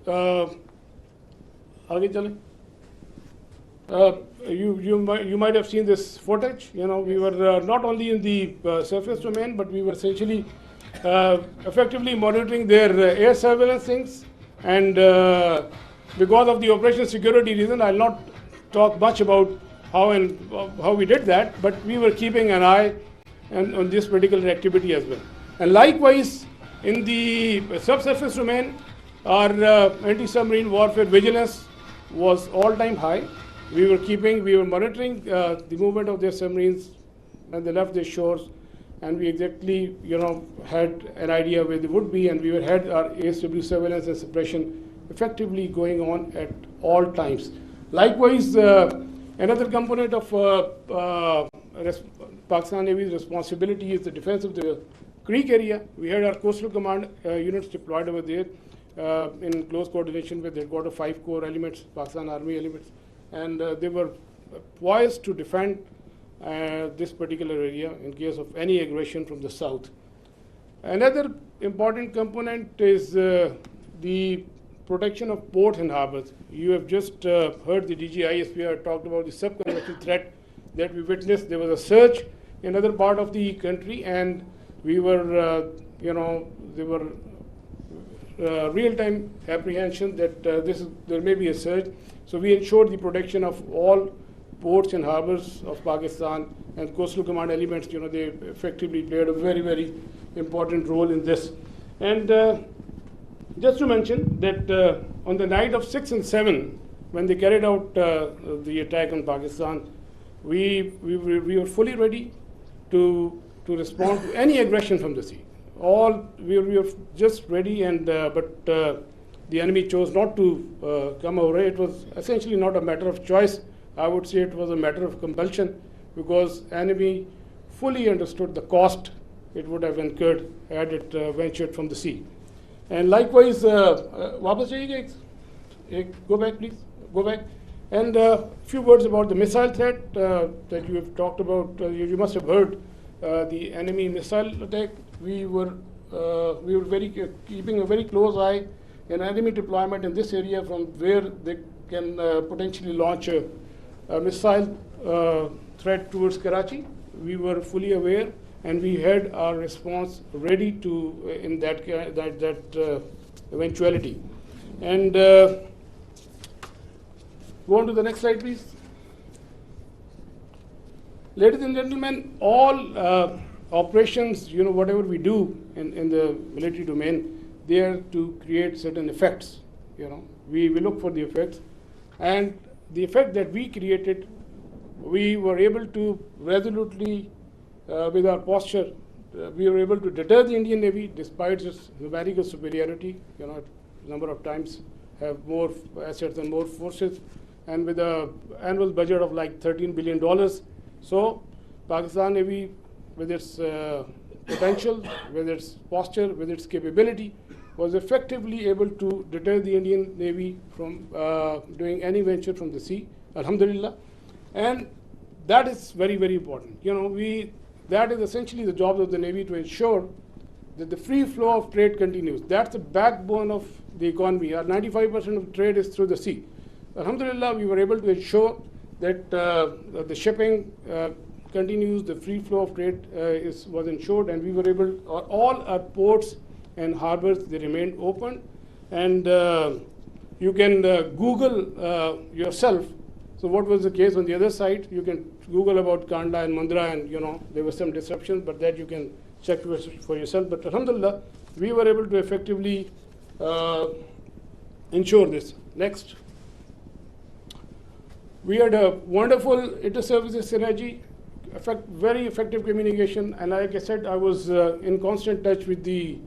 you might have seen this footage. We were not only in the surface domain, but we were essentially effectively monitoring their air surveillance things. And because of the operation security reason, I'll not talk much about how we did that, but we were keeping an eye on this particular activity as well. And likewise, in the subsurface domain, our anti-submarine warfare vigilance was all-time high. We were monitoring the movement of their submarines when they left their shores, and we exactly, had an idea where they would be, and we had our ASW surveillance and suppression effectively going on at all times. Likewise, another component of Pakistan Navy's responsibility is the defense of the Creek area. We had our coastal command units deployed over there in close coordination with headquarters 5 core elements, Pakistan Army elements, and they were poised to defend this particular area in case of any aggression from the south. Another important component is the protection of ports and harbors. You have just heard the DG Ispr talked about the sub-conventional threat that we witnessed. There was a surge in other part of the country, and we were, there were real-time apprehension that there may be a surge. So we ensured the protection of all ports and harbors of Pakistan, and coastal command elements, they effectively played a very, very important role in this. And just to mention that on the night of 6 and 7, when they carried out the attack on Pakistan, we were fully ready to respond to any aggression from the sea. We were just ready, and but the enemy chose not to come over. It was essentially not a matter of choice. I would say it was a matter of compulsion, because enemy fully understood the cost it would have incurred had it ventured from the sea. And likewise, वापस जाइएगा, go back please, go back. And a few words about the missile threat that you have talked about. You must have heard the enemy missile attack. We were keeping a very close eye on enemy deployment in this area, from where they can potentially launch a missile threat towards Karachi. We were fully aware, and we had our response ready to in that eventuality. And go on to the next slide, please. Ladies and gentlemen, all operations, whatever we do in the military domain, they are to create certain effects. We look for the effects, and the effect that we created, we were able to resolutely, with our posture, we were able to deter the Indian Navy despite its numerical superiority. A number of times have more assets and more forces, and with an annual budget of like $13 billion. So Pakistan Navy, with its potential, with its posture, with its capability, was effectively able to deter the Indian Navy from doing any venture from the sea, alhamdulillah. And that is very, very important. That is essentially the job of the Navy, to ensure that the free flow of trade continues. That's the backbone of the economy. Our 95% of trade is through the sea. Alhamdulillah, we were able to ensure that the shipping continues, the free flow of trade was ensured, and we were able, all our ports and harbors, they remained open. And you can Google yourself. So what was the case on the other side? You can Google about Kandla and Mundra, and there was some disruption, but that you can check for yourself. But alhamdulillah, we were able to effectively ensure this. Next. We had a wonderful inter-services synergy, very effective communication, and like I said, I was in constant touch with the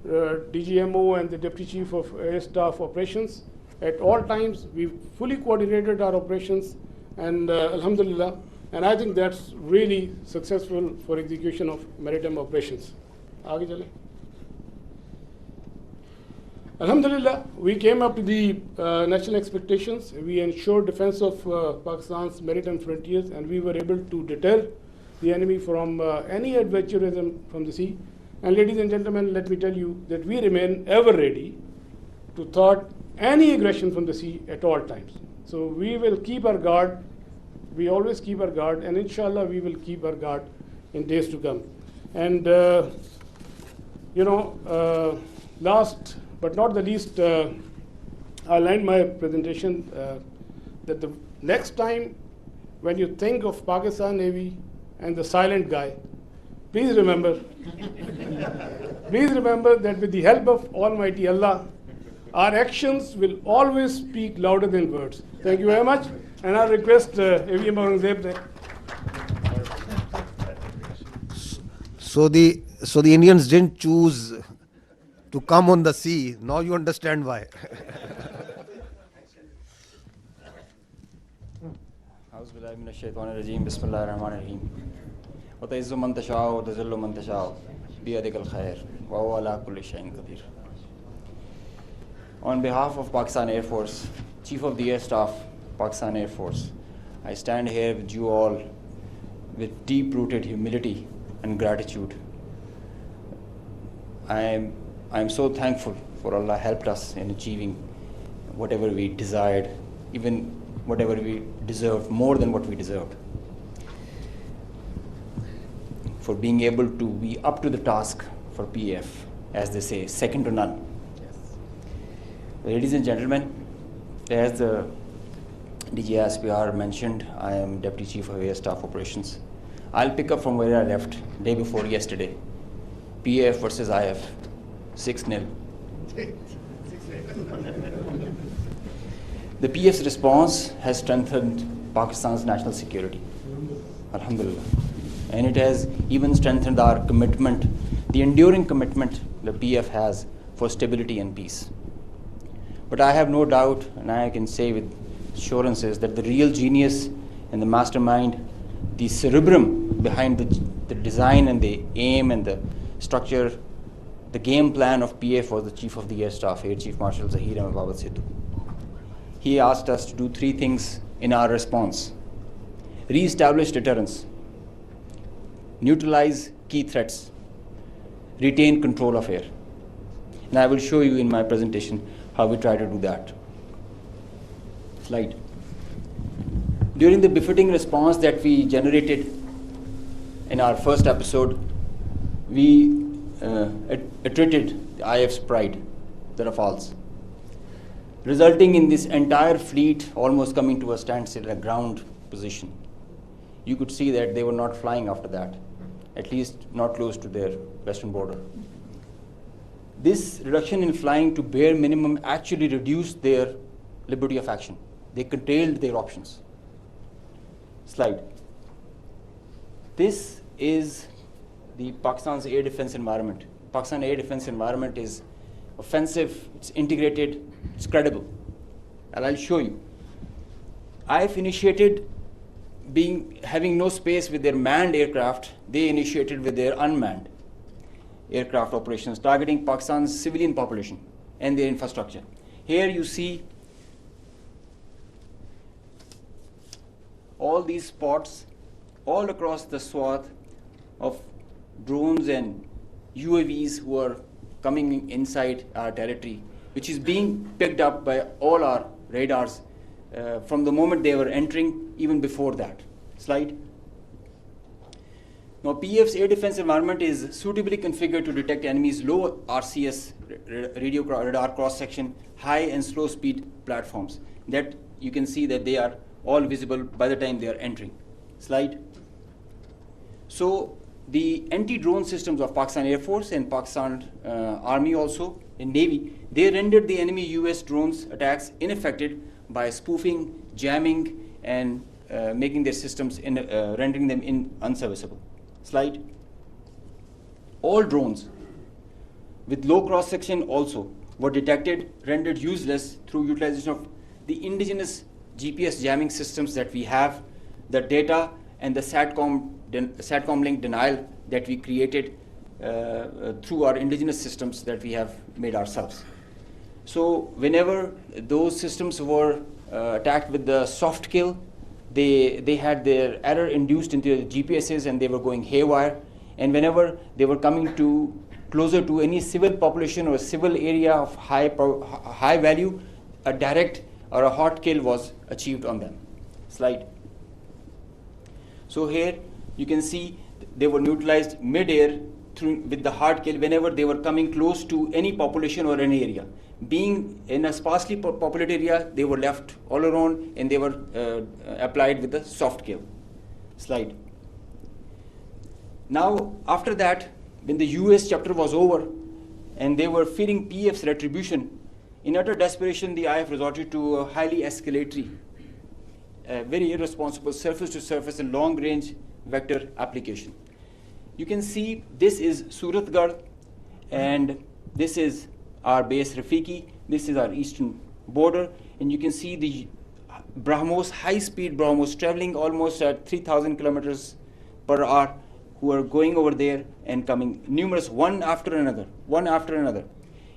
DGMO and the Deputy Chief of Air Staff Operations. At all times, we fully coordinated our operations, and alhamdulillah, and I think that's really successful for execution of maritime operations. Aage chale. Alhamdulillah, we came up to the national expectations. We ensured defense of Pakistan's maritime frontiers, and we were able to deter the enemy from any adventurism from the sea. And ladies and gentlemen, let me tell you that we remain ever ready to thwart any aggression from the sea at all times. So we will keep our guard. We always keep our guard, and inshallah we will keep our guard in days to come. And last but not the least, I'll end my presentation that the next time when you think of Pakistan Navy and the silent guy, please remember that with the help of Almighty Allah, our actions will always speak louder than words. Thank you very much, and I request AVM Aurangzeb. So the Indians didn't choose to come on the sea. Now you understand why. أعوذ بالله من الشيطان الرجيم بسم الله الرحمن الرحيم وتعز من تشاء وتذل من تشاء بيدك الخير وهو على كل شيء قدير. On behalf of Pakistan Air Force, Chief of the Air Staff, Pakistan Air Force, I stand here with you all with deep-rooted humility and gratitude. I am so thankful for Allah helped us in achieving whatever we desired, even whatever we deserved, more than what we deserved. For being able to be up to the task for PF, as they say, second to none. Ladies and gentlemen, as the DG Ispr mentioned, I am Deputy Chief of Air Staff Operations. I'll pick up from where I left day before yesterday. PF versus IF, 6-0. The PF's response has strengthened Pakistan's national security, alhamdulillah. And it has even strengthened our commitment, the enduring commitment the PF has for stability and peace. But I have no doubt, and I can say with assurances, that the real genius and the mastermind, the cerebrum behind the design and the aim and the structure, the game plan of PF was the Chief of the Air Staff, Air Chief Marshal Zahir Ahmed Babad Sidhu. He asked us to do 3 things in our response: re-establish deterrence, neutralize key threats, retain control of air. And I will show you in my presentation how we try to do that. Slide. During the befitting response that we generated in our first episode, we attrited the IF's pride, the Rafales, resulting in this entire fleet almost coming to a standstill, a ground position. You could see that they were not flying after that, at least not close to their western border. This reduction in flying to bare minimum actually reduced their liberty of action. They curtailed their options. Slide. This is the Pakistan's air defense environment. Pakistan air defense environment is offensive, it's integrated, it's credible. And I'll show you. IF initiated having no space with their manned aircraft. They initiated with their unmanned aircraft operations, targeting Pakistan's civilian population and their infrastructure. Here you see all these spots all across the swath of drones and UAVs who are coming inside our territory, which is being picked up by all our radars from the moment they were entering, even before that. Slide. Now, PF's air defense environment is suitably configured to detect enemies' low RCS radio radar cross-section, high and slow speed platforms. That you can see that they are all visible by the time they are entering. Slide. So the anti-drone systems of Pakistan Air Force and Pakistan Army also, and Navy, they rendered the enemy US drones attacks ineffective by spoofing, jamming, and making their systems, rendering them unserviceable. Slide. All drones with low cross-section also were detected, rendered useless through utilization of the indigenous GPS jamming systems that we have, the data and the SATCOM link denial that we created through our indigenous systems that we have made ourselves. So whenever those systems were attacked with the soft kill, they had their error induced into the GPSs and they were going haywire. And whenever they were coming closer to any civil population or civil area of high value, a direct or a hot kill was achieved on them. Slide. So here you can see they were neutralized mid-air with the hard kill whenever they were coming close to any population or any area. Being in a sparsely populated area, they were left all around and they were applied with the soft kill. Slide. Now, after that, when the US chapter was over and they were fearing PF's retribution, in utter desperation, the IF resorted to a highly escalatory, very irresponsible surface-to-surface and long-range vector application. You can see this is Suratgarh, and This is our base Rafiki. This is our eastern border, and you can see the BrahMos, high-speed BrahMos traveling almost at 3,000 kilometers per hour, who are going over there and coming, numerous, one after another.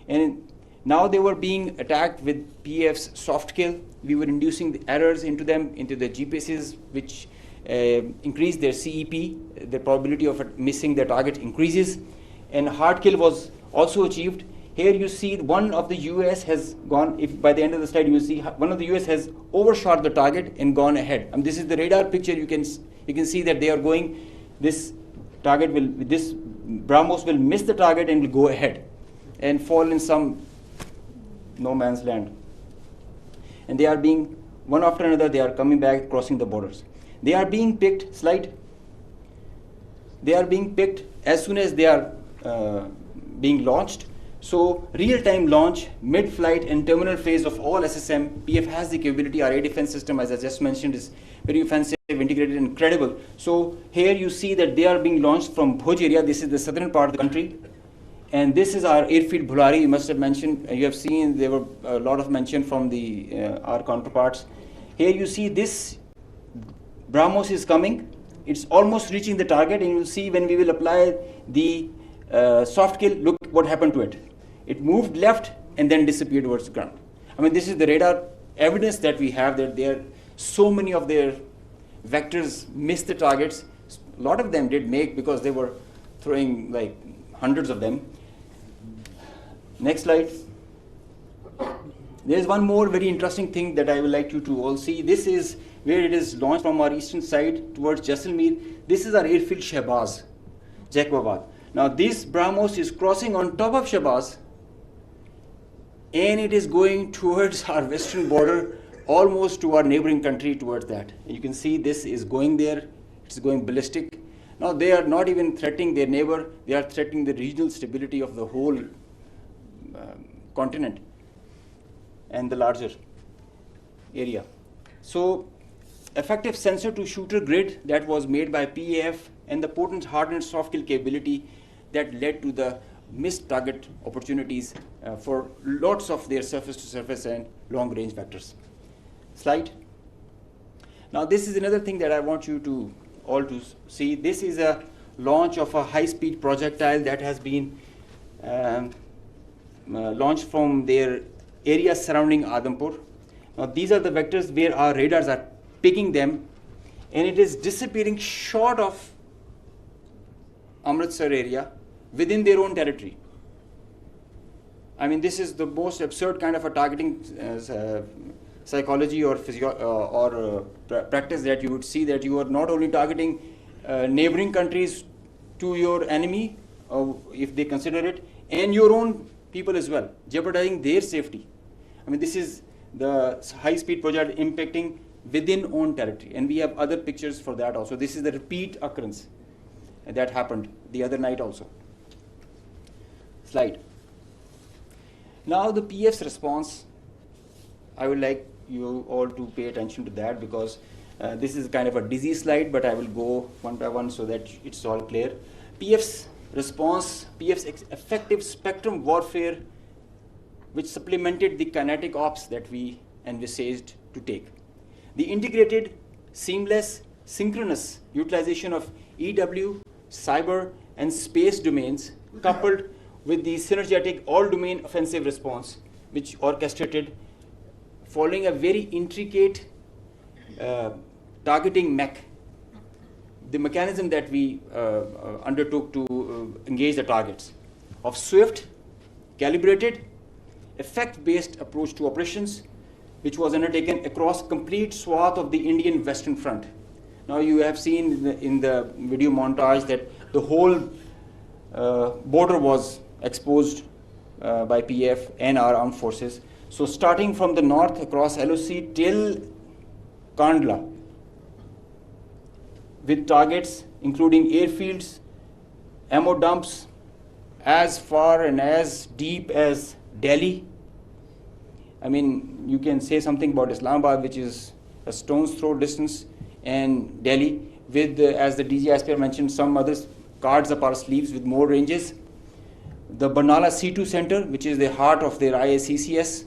And now they were being attacked with PF's soft kill. We were inducing the errors into them, into the GPSs, which increased their CEP. The probability of missing their target increases. And hard kill was also achieved. Here you see one of the US has gone, if by the end of the slide you will see one of the US has overshot the target and gone ahead. And this is the radar picture. You can see that they are going, this BrahMos will miss the target and will go ahead and fall in some no man's land. And they are being, one after another, they are coming back, crossing the borders. They are being picked, they are being picked as soon as they are being launched. So real-time launch, mid-flight and terminal phase of all SSM, PF has the capability. Our air defense system, as I just mentioned, is very offensive, integrated and credible. So here you see that they are being launched from Bhuj area. This is the southern part of the country. And this is our airfield Bhulari. You must have mentioned, you have seen there were a lot of mention from our counterparts. Here you see this BrahMos is coming. It's almost reaching the target, and you'll see when we will apply the soft kill, look what happened to it. It moved left and then disappeared towards the ground. I mean, this is the radar evidence that we have, that there so many of their vectors missed the targets. A lot of them did make, because they were throwing like hundreds of them. Next slide. There is one more very interesting thing that I would like you to all see. This is where it is launched from our eastern side towards Jaisalmer. This is our airfield Shahbaz, Jacobabad. Now this BrahMos is crossing on top of Shahbaz, and it is going towards our western border, almost to our neighboring country, towards that. You can see this is going there, it's going ballistic. Now they are not even threatening their neighbor, they are threatening the regional stability of the whole continent and the larger area. So effective sensor to shooter grid that was made by PAF, and the potent hardened soft kill capability that led to the missed target opportunities for lots of their surface to surface and long range vectors. Slide. Now this is another thing that I want you to all to see. This is a launch of a high speed projectile that has been launched from their area surrounding Adampur. Now these are the vectors where our radars are picking them, and it is disappearing short of Amritsar area within their own territory. I mean, this is the most absurd kind of a targeting psychology or practice that you would see, that you are not only targeting neighboring countries to your enemy, if they consider it, and your own people as well, jeopardizing their safety. I mean, this is the high-speed project impacting within own territory, and we have other pictures for that also. This is the repeat occurrence that happened the other night also. Slide. Now the PF's response, I would like you all to pay attention to that, because this is kind of a dizzy slide, but I will go one by one so that it's all clear. PF's response, PF's effective spectrum warfare, which supplemented the kinetic ops that we envisaged to take. The integrated, seamless, synchronous utilization of EW, cyber, and space domains, coupled with the synergetic all-domain offensive response, which orchestrated following a very intricate targeting mech, the mechanism that we undertook to engage the targets, of swift, calibrated, effect-based approach to operations, which was undertaken across complete swath of the Indian Western Front. Now you have seen in the video montage that the whole border was exposed by PF and our armed forces. So starting from the north across LOC till Kandla, with targets including airfields, ammo dumps as far and as deep as Delhi. I mean, you can say something about Islamabad, which is a stone's throw distance, and Delhi, with, as the DG Ispr mentioned, some other cards up our sleeves with more ranges. the Barnala C2 Center, which is the heart of their IACCS,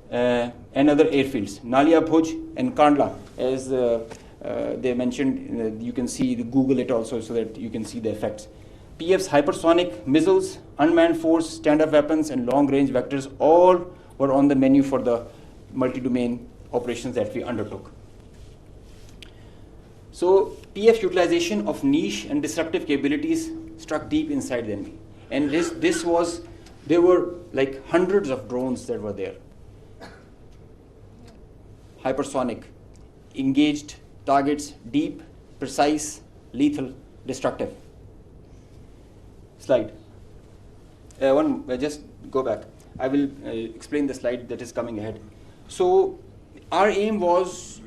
and other airfields, Nalia Bhuj and Kandla, as they mentioned. You can see, Google it also so that you can see the effects. PF's hypersonic missiles, unmanned force, stand-up weapons, and long-range vectors all were on the menu for the multi-domain operations that we undertook. So PF's utilization of niche and disruptive capabilities struck deep inside the enemy. And there were like hundreds of drones that were there. Hypersonic, engaged targets, deep, precise, lethal, destructive. Slide. Just go back. I will explain the slide that is coming ahead. So our aim was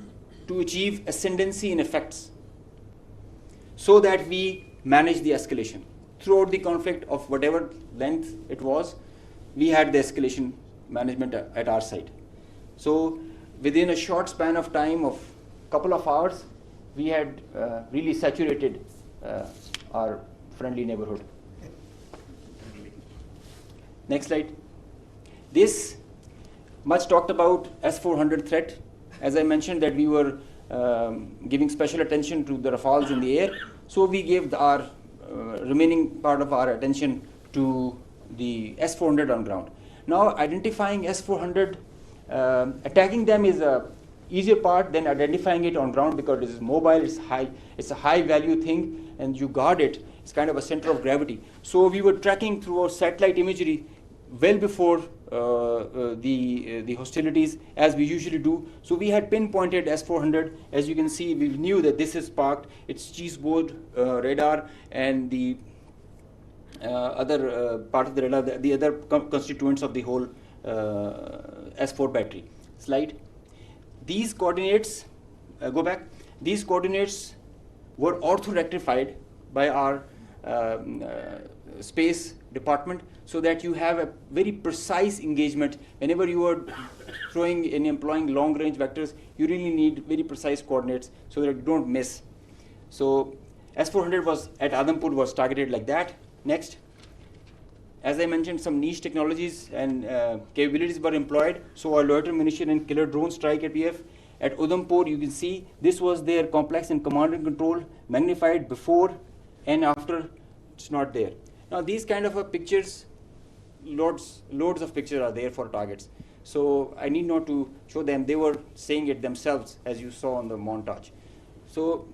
to achieve ascendancy in effects so that we manage the escalation. Throughout the conflict of whatever length it was, we had the escalation management at our side. So within a short span of time of couple of hours, we had really saturated our friendly neighborhood. Next slide. This much talked about S-400 threat. As I mentioned that we were giving special attention to the Rafales in the air, so we gave our remaining part of our attention to the S-400 on ground. Now identifying S-400, attacking them is a easier part than identifying it on ground because it is mobile, it's a high value thing, and you guard it. It's kind of a center of gravity. So we were tracking through our satellite imagery well before the hostilities, as we usually do. So we had pinpointed S-400. As you can see, we knew that this is parked. It's cheeseboard radar and the other part of the radar, the other constituents of the whole S4 battery. Slide. These coordinates, go back. These coordinates were ortho-rectified by our space department, so that you have a very precise engagement. Whenever you are throwing and employing long-range vectors, you really need very precise coordinates so that you don't miss. So S-400 was at Adampur was targeted like that. Next. As I mentioned, some niche technologies and capabilities were employed. So our loiter munition and killer drone strike at PF. At Udhampur, you can see this was their complex and command and control, magnified before and after. It's not there. Now these kind of pictures, loads of pictures are there for targets. So I need not to show them. They were saying it themselves, as you saw on the montage. So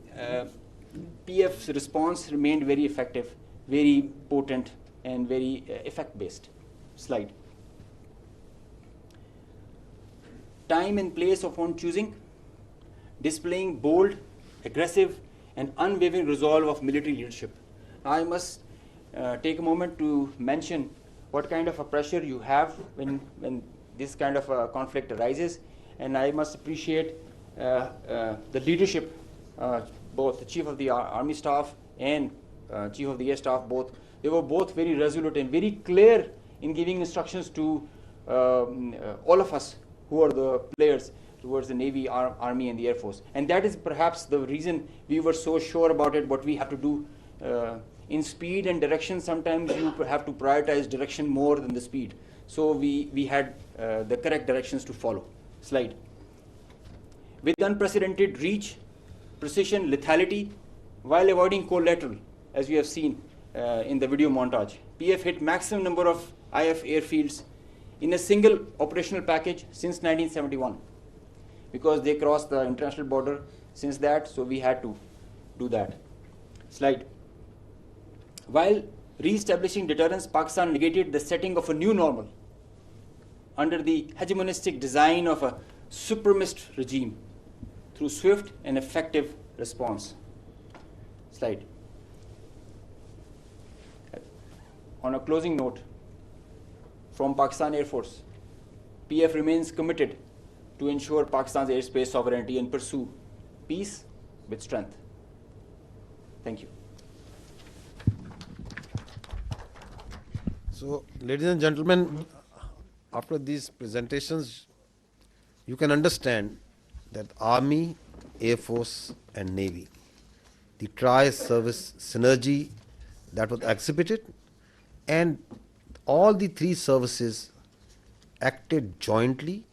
PF's response remained very effective, very potent, and very effect-based. Slide. Time and place of one choosing, displaying bold, aggressive, and unwavering resolve of military leadership. Now I must take a moment to mention what kind of a pressure you have when this kind of a conflict arises, and I must appreciate the leadership, both the Chief of the Army Staff and Chief of the Air Staff, both. They were both very resolute and very clear in giving instructions to all of us who are the players towards the Navy, Army, and the Air Force. And that is perhaps the reason we were so sure about it, what we have to do. In speed and direction, sometimes you have to prioritize direction more than the speed. So we had the correct directions to follow. Slide. With unprecedented reach, precision, lethality, while avoiding collateral, as we have seen in the video montage, PF hit maximum number of IF airfields in a single operational package since 1971, because they crossed the international border since that, so we had to do that. Slide. While re-establishing deterrence, Pakistan negated the setting of a new normal under the hegemonistic design of a supremacist regime through swift and effective response. Slide. On a closing note, from Pakistan Air Force, PF remains committed to ensure Pakistan's airspace sovereignty and pursue peace with strength. Thank you. So, ladies and gentlemen, after these presentations, you can understand that Army, Air Force, and Navy, the tri-service synergy that was exhibited, and all the three services acted jointly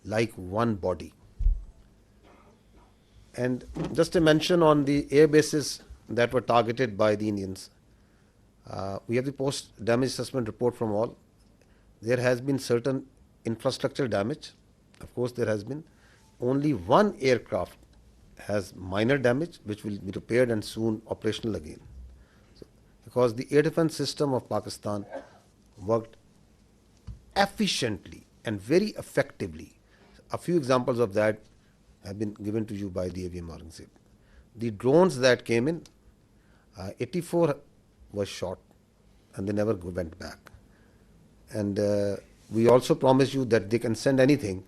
like one body. And just a mention on the air bases that were targeted by the Indians. We have the post-damage assessment report from all. There has been certain infrastructure damage. Of course, there has been. Only one aircraft has minor damage, which will be repaired and soon operational again. So, because the air defense system of Pakistan worked efficiently and very effectively. A few examples of that have been given to you by the AVM organization. The drones that came in, 84 was shot and they never went back. And we also promise you that they can send anything.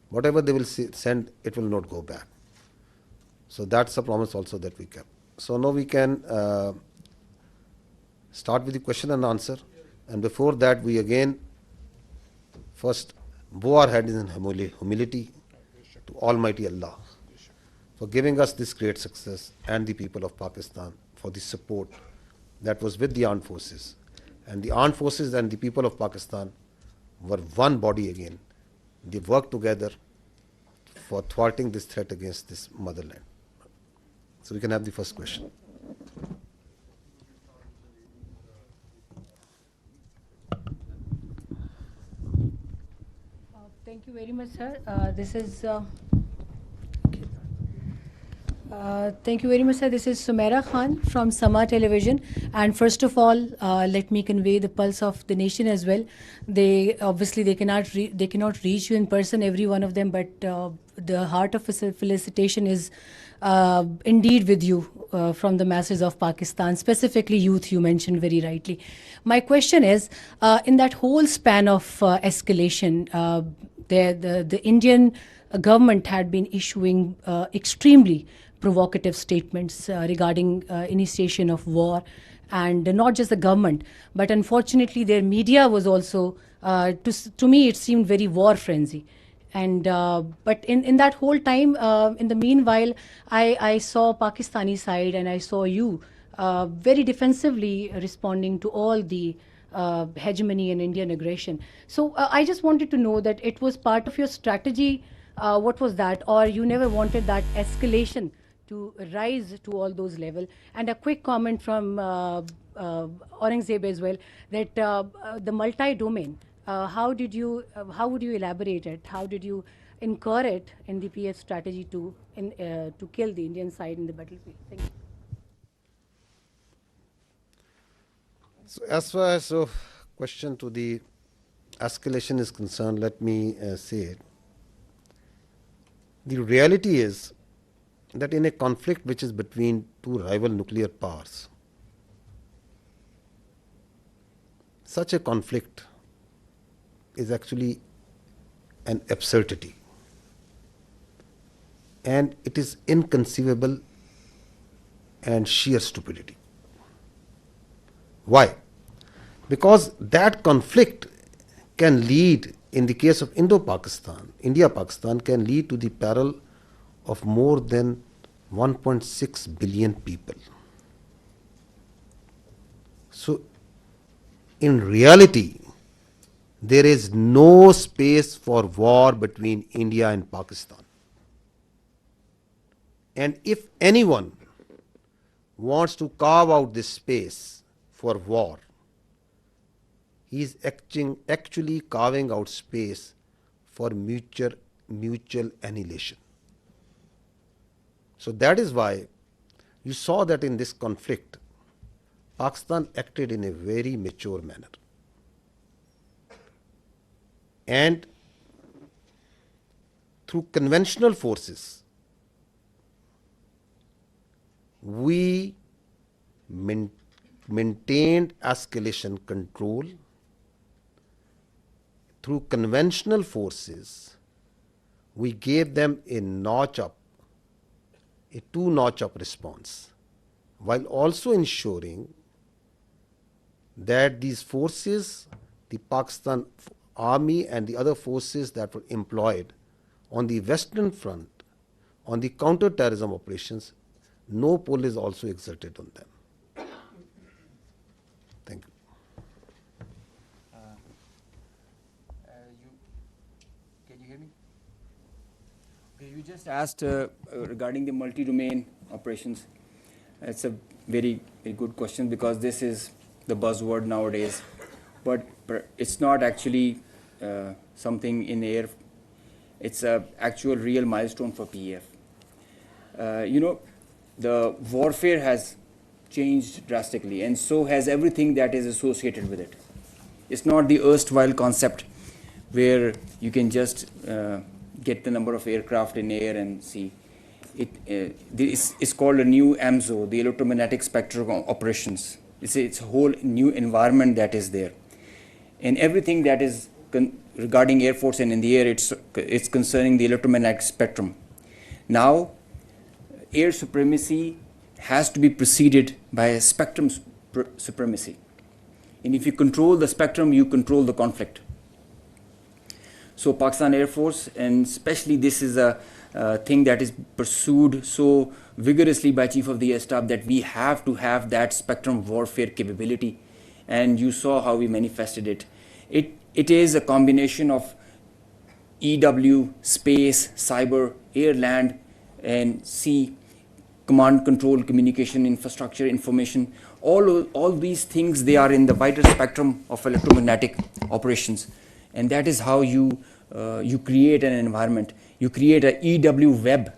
Whatever they will send, it will not go back. So that's a promise also that we kept. So now we can start with the question and answer. And before that, we again first bow our heads in humility to Almighty Allah for giving us this great success, and the people of Pakistan for the support that was with the armed forces. And the armed forces and the people of Pakistan were one body again. They worked together for thwarting this threat against this motherland. So we can have the first question. Thank you very much, sir. Thank you very much, sir. This is Sumaira Khan from Sama Television. And first of all, let me convey the pulse of the nation as well. They cannot reach you in person, every one of them, but the heart of felicitation is indeed with you from the masses of Pakistan, specifically youth, you mentioned very rightly. My question is, in that whole span of escalation, the Indian government had been issuing extremely provocative statements regarding initiation of war, and not just the government, but unfortunately their media was also, to me it seemed very war frenzy. And but in that whole time, in the meanwhile, I saw Pakistani side and I saw you very defensively responding to all the hegemony and Indian aggression. So I just wanted to know that it was part of your strategy. What was that? Or you never wanted that escalation to rise to all those levels? And a quick comment from Aurangzeb as well, that the multi-domain, how would you elaborate it? How did you incur it in the PF strategy to kill the Indian side in the battlefield? Thank you. So as far as question to the escalation is concerned, let me say it. The reality is that in a conflict which is between two rival nuclear powers, such a conflict is actually an absurdity, and it is inconceivable and sheer stupidity. Why? Because that conflict can lead, in the case of Indo-Pakistan, India-Pakistan, can lead to the peril of more than 1.6 billion people. So, in reality, there is no space for war between India and Pakistan. And if anyone wants to carve out this space for war, he is actually carving out space for mutual annihilation. So that is why you saw that in this conflict, Pakistan acted in a very mature manner. And through conventional forces, we maintained escalation control. Through conventional forces, we gave them a two-notch up response, while also ensuring that these forces, the Pakistan Army and the other forces that were employed on the Western Front, on the counter-terrorism operations, no pull is also exerted on them. Thank you. You just asked regarding the multi-domain operations. It's a very, very good question because this is the buzzword nowadays. But it's not actually something in air. It's an actual real milestone for PEF. The warfare has changed drastically, and so has everything that is associated with it. It's not the erstwhile concept where you can just get the number of aircraft in air and see. It's called a new AMSO, the electromagnetic spectrum operations. It's a whole new environment that is there. And everything that is regarding Air Force and in the air, it's concerning the electromagnetic spectrum. Now, air supremacy has to be preceded by a spectrum supremacy. And if you control the spectrum, you control the conflict. So Pakistan Air Force, and especially this is a thing that is pursued so vigorously by Chief of the Air Staff, that we have to have that spectrum warfare capability. And you saw how we manifested it. It is a combination of EW, space, cyber, air, land, and sea, command, control, communication, infrastructure, information. All these things, they are in the wider spectrum of electromagnetic operations. And that is how you create an environment. You create a EW web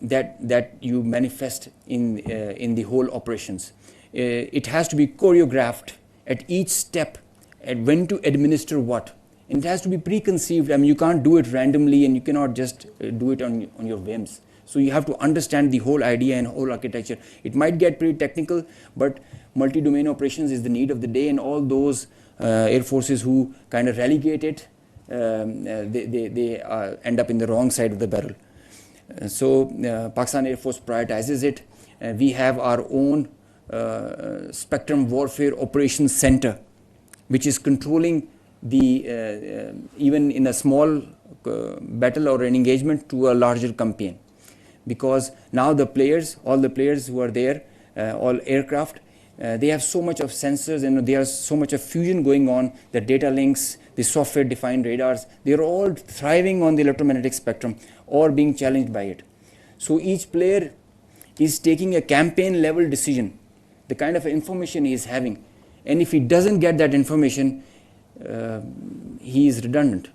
that you manifest in the whole operations. It has to be choreographed at each step, and when to administer what. And it has to be preconceived. I mean, you can't do it randomly, and you cannot just do it on your whims. So you have to understand the whole idea and whole architecture. It might get pretty technical, but multi-domain operations is the need of the day, and all those air forces who kind of relegate it, they end up in the wrong side of the barrel. So Pakistan Air Force prioritizes it. We have our own Spectrum Warfare Operations Center, which is controlling the even in a small battle or an engagement to a larger campaign. Because now all the players who are there, all aircraft, they have so much of sensors, and there is so much of fusion going on, the data links, the software-defined radars, they are all thriving on the electromagnetic spectrum or being challenged by it. So each player is taking a campaign-level decision, the kind of information he is having. And if he doesn't get that information, he is redundant.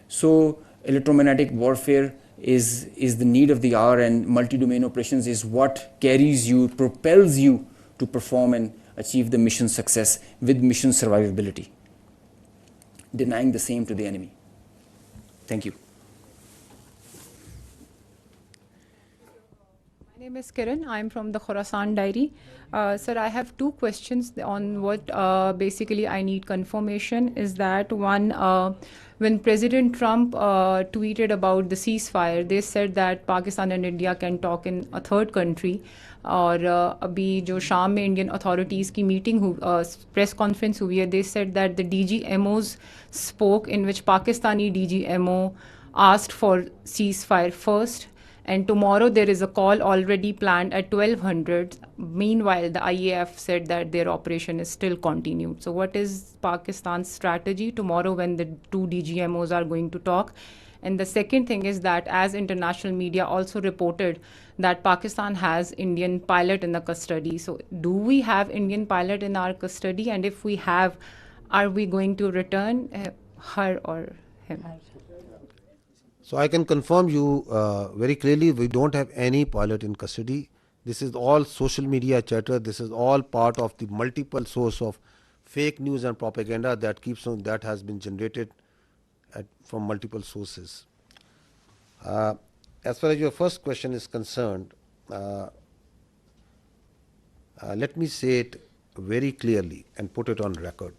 So electromagnetic warfare is the need of the hour, and multi-domain operations is what carries you, propels you to perform and achieve the mission success with mission survivability, denying the same to the enemy. Thank you. My name is Kiran. I am from the Khorasan Diary. Sir, I have two questions on what basically I need confirmation. Is that one, when President Trump tweeted about the ceasefire, they said that Pakistan and India can talk in a third country. اور ابھی جو شام میں Indian authorities کی meeting press conference ہوئی ہے, they said that the D G M Os spoke in which Pakistani D G M O asked for ceasefire first, and tomorrow there is a call already planned at 1200. Meanwhile, the IAF said that their operation is still continued. So what is Pakistan's strategy tomorrow when the two DGMOs are going to talk? And the second thing is that as international media also reported that Pakistan has Indian pilot in the custody. So do we have Indian pilot in our custody? And if we have, are we going to return her or him? So I can confirm you very clearly, we don't have any pilot in custody. This is all social media chatter. This is all part of the multiple source of fake news and propaganda that keeps on, that has been generated from multiple sources. As far as your first question is concerned, let me say it very clearly and put it on record.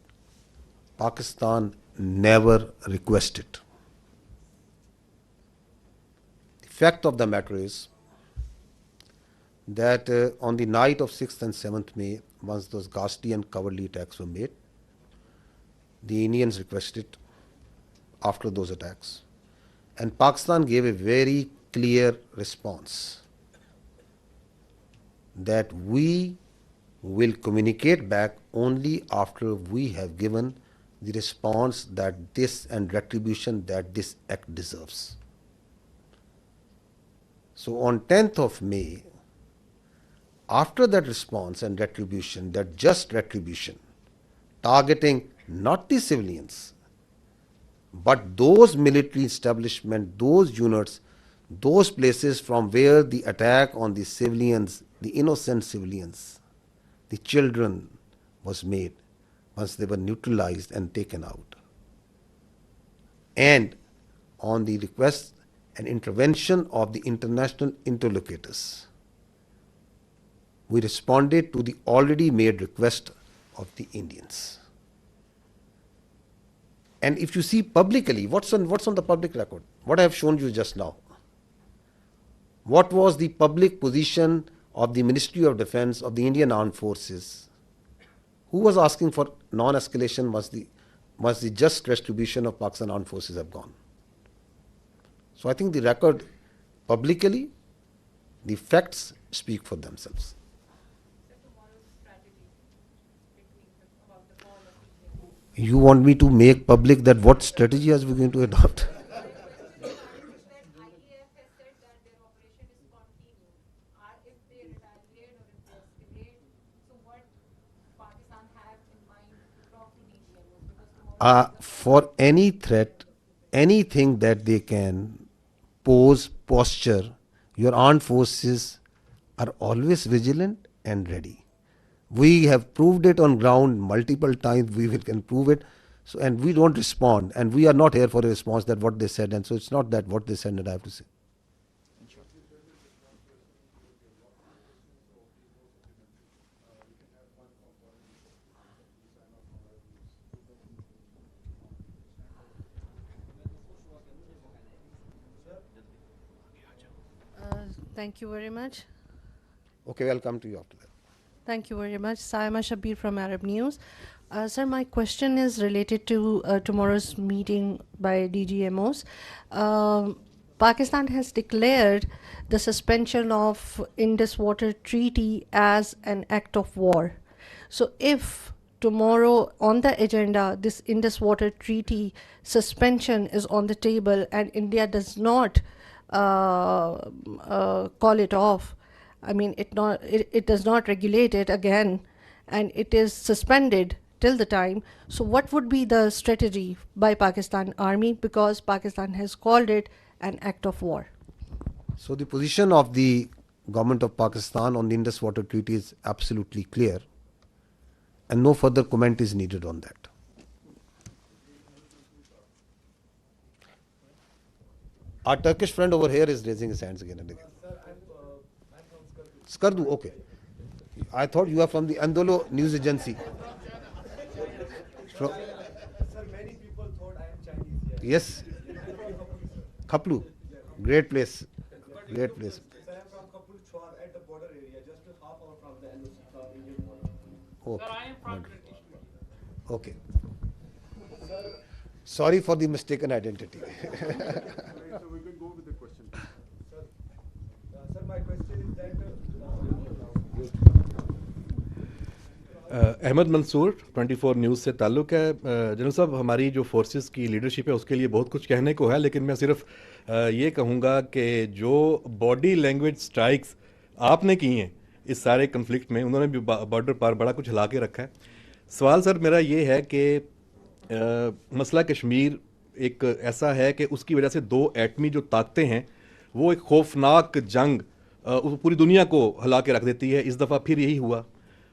Pakistan never requested. The fact of the matter is that on the night of 6th and 7th May, once those ghastly and cowardly attacks were made, the Indians requested after those attacks, and Pakistan gave a very clear response that we will communicate back only after we have given the response that this and retribution that this act deserves. So on 10th of May, after that response and retribution, that just retribution, targeting not the civilians, but those military establishments, those units, those places from where the attack on the civilians, the innocent civilians, the children was made, once they were neutralized and taken out. And on the request and intervention of the international interlocutors, we responded to the already made request of the Indians. And if you see publicly, what's on the public record? What I have shown you just now. What was the public position of the Ministry of Defence of the Indian Armed Forces? Who was asking for non-escalation once the just retribution of Pakistan Armed Forces have gone? So I think the record publicly, the facts speak for themselves. You want me to make public that what strategy are we going to adopt? For any threat, anything that they can pose, posture, your armed forces are always vigilant and ready. We have proved it on ground multiple times. We can prove it. So, and we don't respond. And we are not here for a response that what they said. And so it's not that what they said that I have to say. Thank you very much. Okay, we'll come to you after that. Thank you very much. Saima Shabir from Arab News. Sir, my question is related to tomorrow's meeting by DGMOs. Pakistan has declared the suspension of Indus Water Treaty as an act of war. So if tomorrow on the agenda this Indus Water Treaty suspension is on the table and India does not call it off, I mean, it does not regulate it again, and it is suspended till the time. So what would be the strategy by Pakistan Army, because Pakistan has called it an act of war? So the position of the government of Pakistan on the Indus Water Treaty is absolutely clear, and no further comment is needed on that. Our Turkish friend over here is raising his hands again and again. Skardu, okay. I thought you are from the Andolo news agency. Sir, many people thought I am Chinese here. Yes. Khaplu, great place. Great place. Sir, I am from Khaplu Chwar at the border area, just a half hour from the Indian border. Okay. Sir, I am from British. Okay. Sorry for the mistaken identity. So we can go with the question. Sir, my question is that Ahmad Mansoor 24 news से ताल्लुक़ है। General साहब, हमारी जो forces की leadership है उसके लिए बहुत कुछ कहने को है, लेकिन मैं सिर्फ ये कहूँगा कि जो बॉडी लैंग्वेज स्ट्राइक्स आपने की हैं इस सारे कन्फ्लिक्ट में, उन्होंने भी बॉर्डर पर बड़ा कुछ हिला के रखा है। सवाल सर मेरा ये है कि मसला कश्मीर एक ऐसा है कि उसकी वजह से दो एटमी जो ताकतें हैं वो एक खौफनाक जंग पूरी दुनिया को हिला के रख देती है। इस दफ़ा फिर यही हुआ।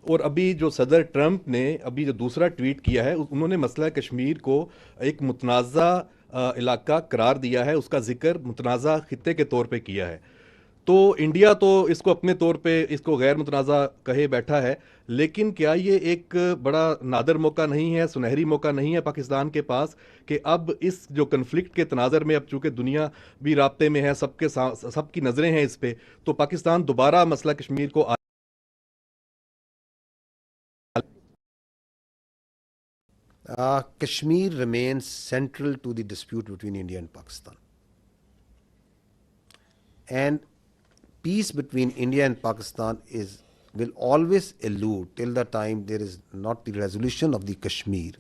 और अभी जो सदर ट्रंप ने अभी जो दूसरा ट्वीट किया है, उन्होंने मसला कश्मीर को एक मुतनाज़ा इलाका करार दिया है, उसका जिक्र मुतनाज़ा खित्ते के तौर पे किया है। तो इंडिया तो इसको अपने तौर पे इसको गैर मुतनाज़ा कहे बैठा है, लेकिन क्या ये एक बड़ा नादर मौका नहीं है, सुनहरी मौका नहीं है पाकिस्तान के पास कि अब इस जो कन्फ्लिक्ट के तनाज़र में अब चूँकि दुनिया भी राब्ते में है, सबकी नज़रें हैं इस पर, तो पाकिस्तान दोबारा मसला कश्मीर को Kashmir remains central to the dispute between India and Pakistan. And peace between India and Pakistan will always elude till the time there is not the resolution of the Kashmir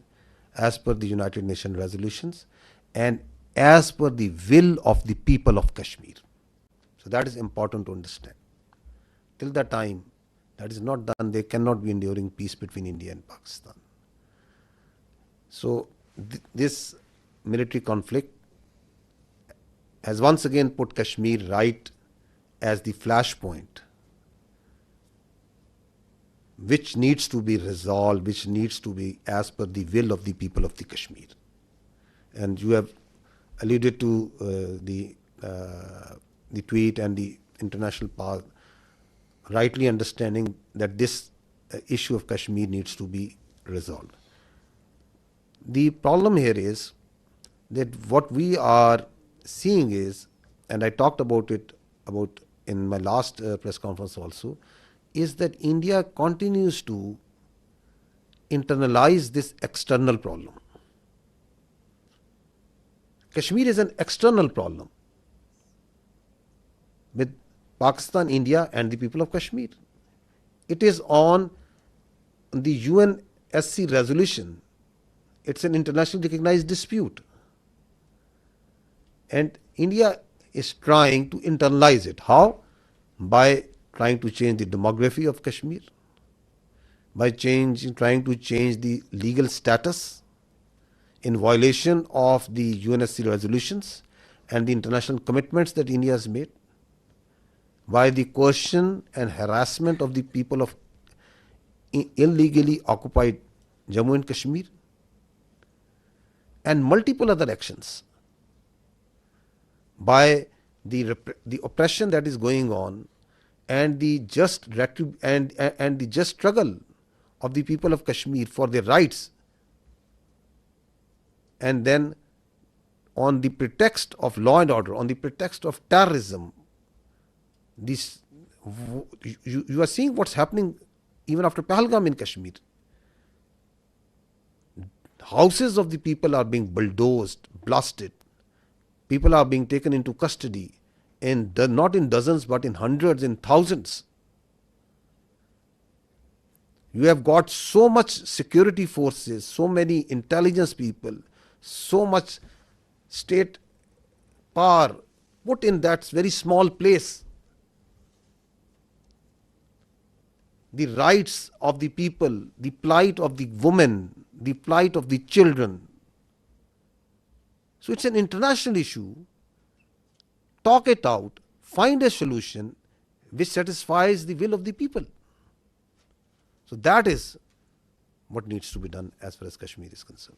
as per the United Nations resolutions and as per the will of the people of Kashmir. So that is important to understand. Till the time that is not done, there cannot be enduring peace between India and Pakistan. So this military conflict has once again put Kashmir right as the flashpoint, which needs to be resolved, which needs to be as per the will of the people of the Kashmir. And you have alluded to the tweet and the international power, rightly understanding that this issue of Kashmir needs to be resolved. The problem here is that what we are seeing is, and I talked about it in my last press conference also, is that India continues to internalize this external problem. Kashmir is an external problem with Pakistan, India and the people of Kashmir. It is on the UNSC resolution. It's an internationally recognized dispute. And India is trying to internalize it. How? By trying to change the demography of Kashmir, by trying to change the legal status in violation of the UNSC resolutions and the international commitments that India has made, by the coercion and harassment of the people of illegally occupied Jammu and Kashmir, and multiple other actions, by the oppression that is going on and the just and the just struggle of the people of Kashmir for their rights, and then on the pretext of law and order, on the pretext of terrorism, you are seeing what's happening even after Pahalgam in Kashmir. Houses of the people are being bulldozed, blasted. People are being taken into custody, and not in dozens but in hundreds, in thousands. You have got so much security forces, so many intelligence people, so much state power put in that very small place. The rights of the people, the plight of the women, the plight of the children. So it's an international issue. Talk it out, find a solution which satisfies the will of the people. So that is what needs to be done as far as Kashmir is concerned.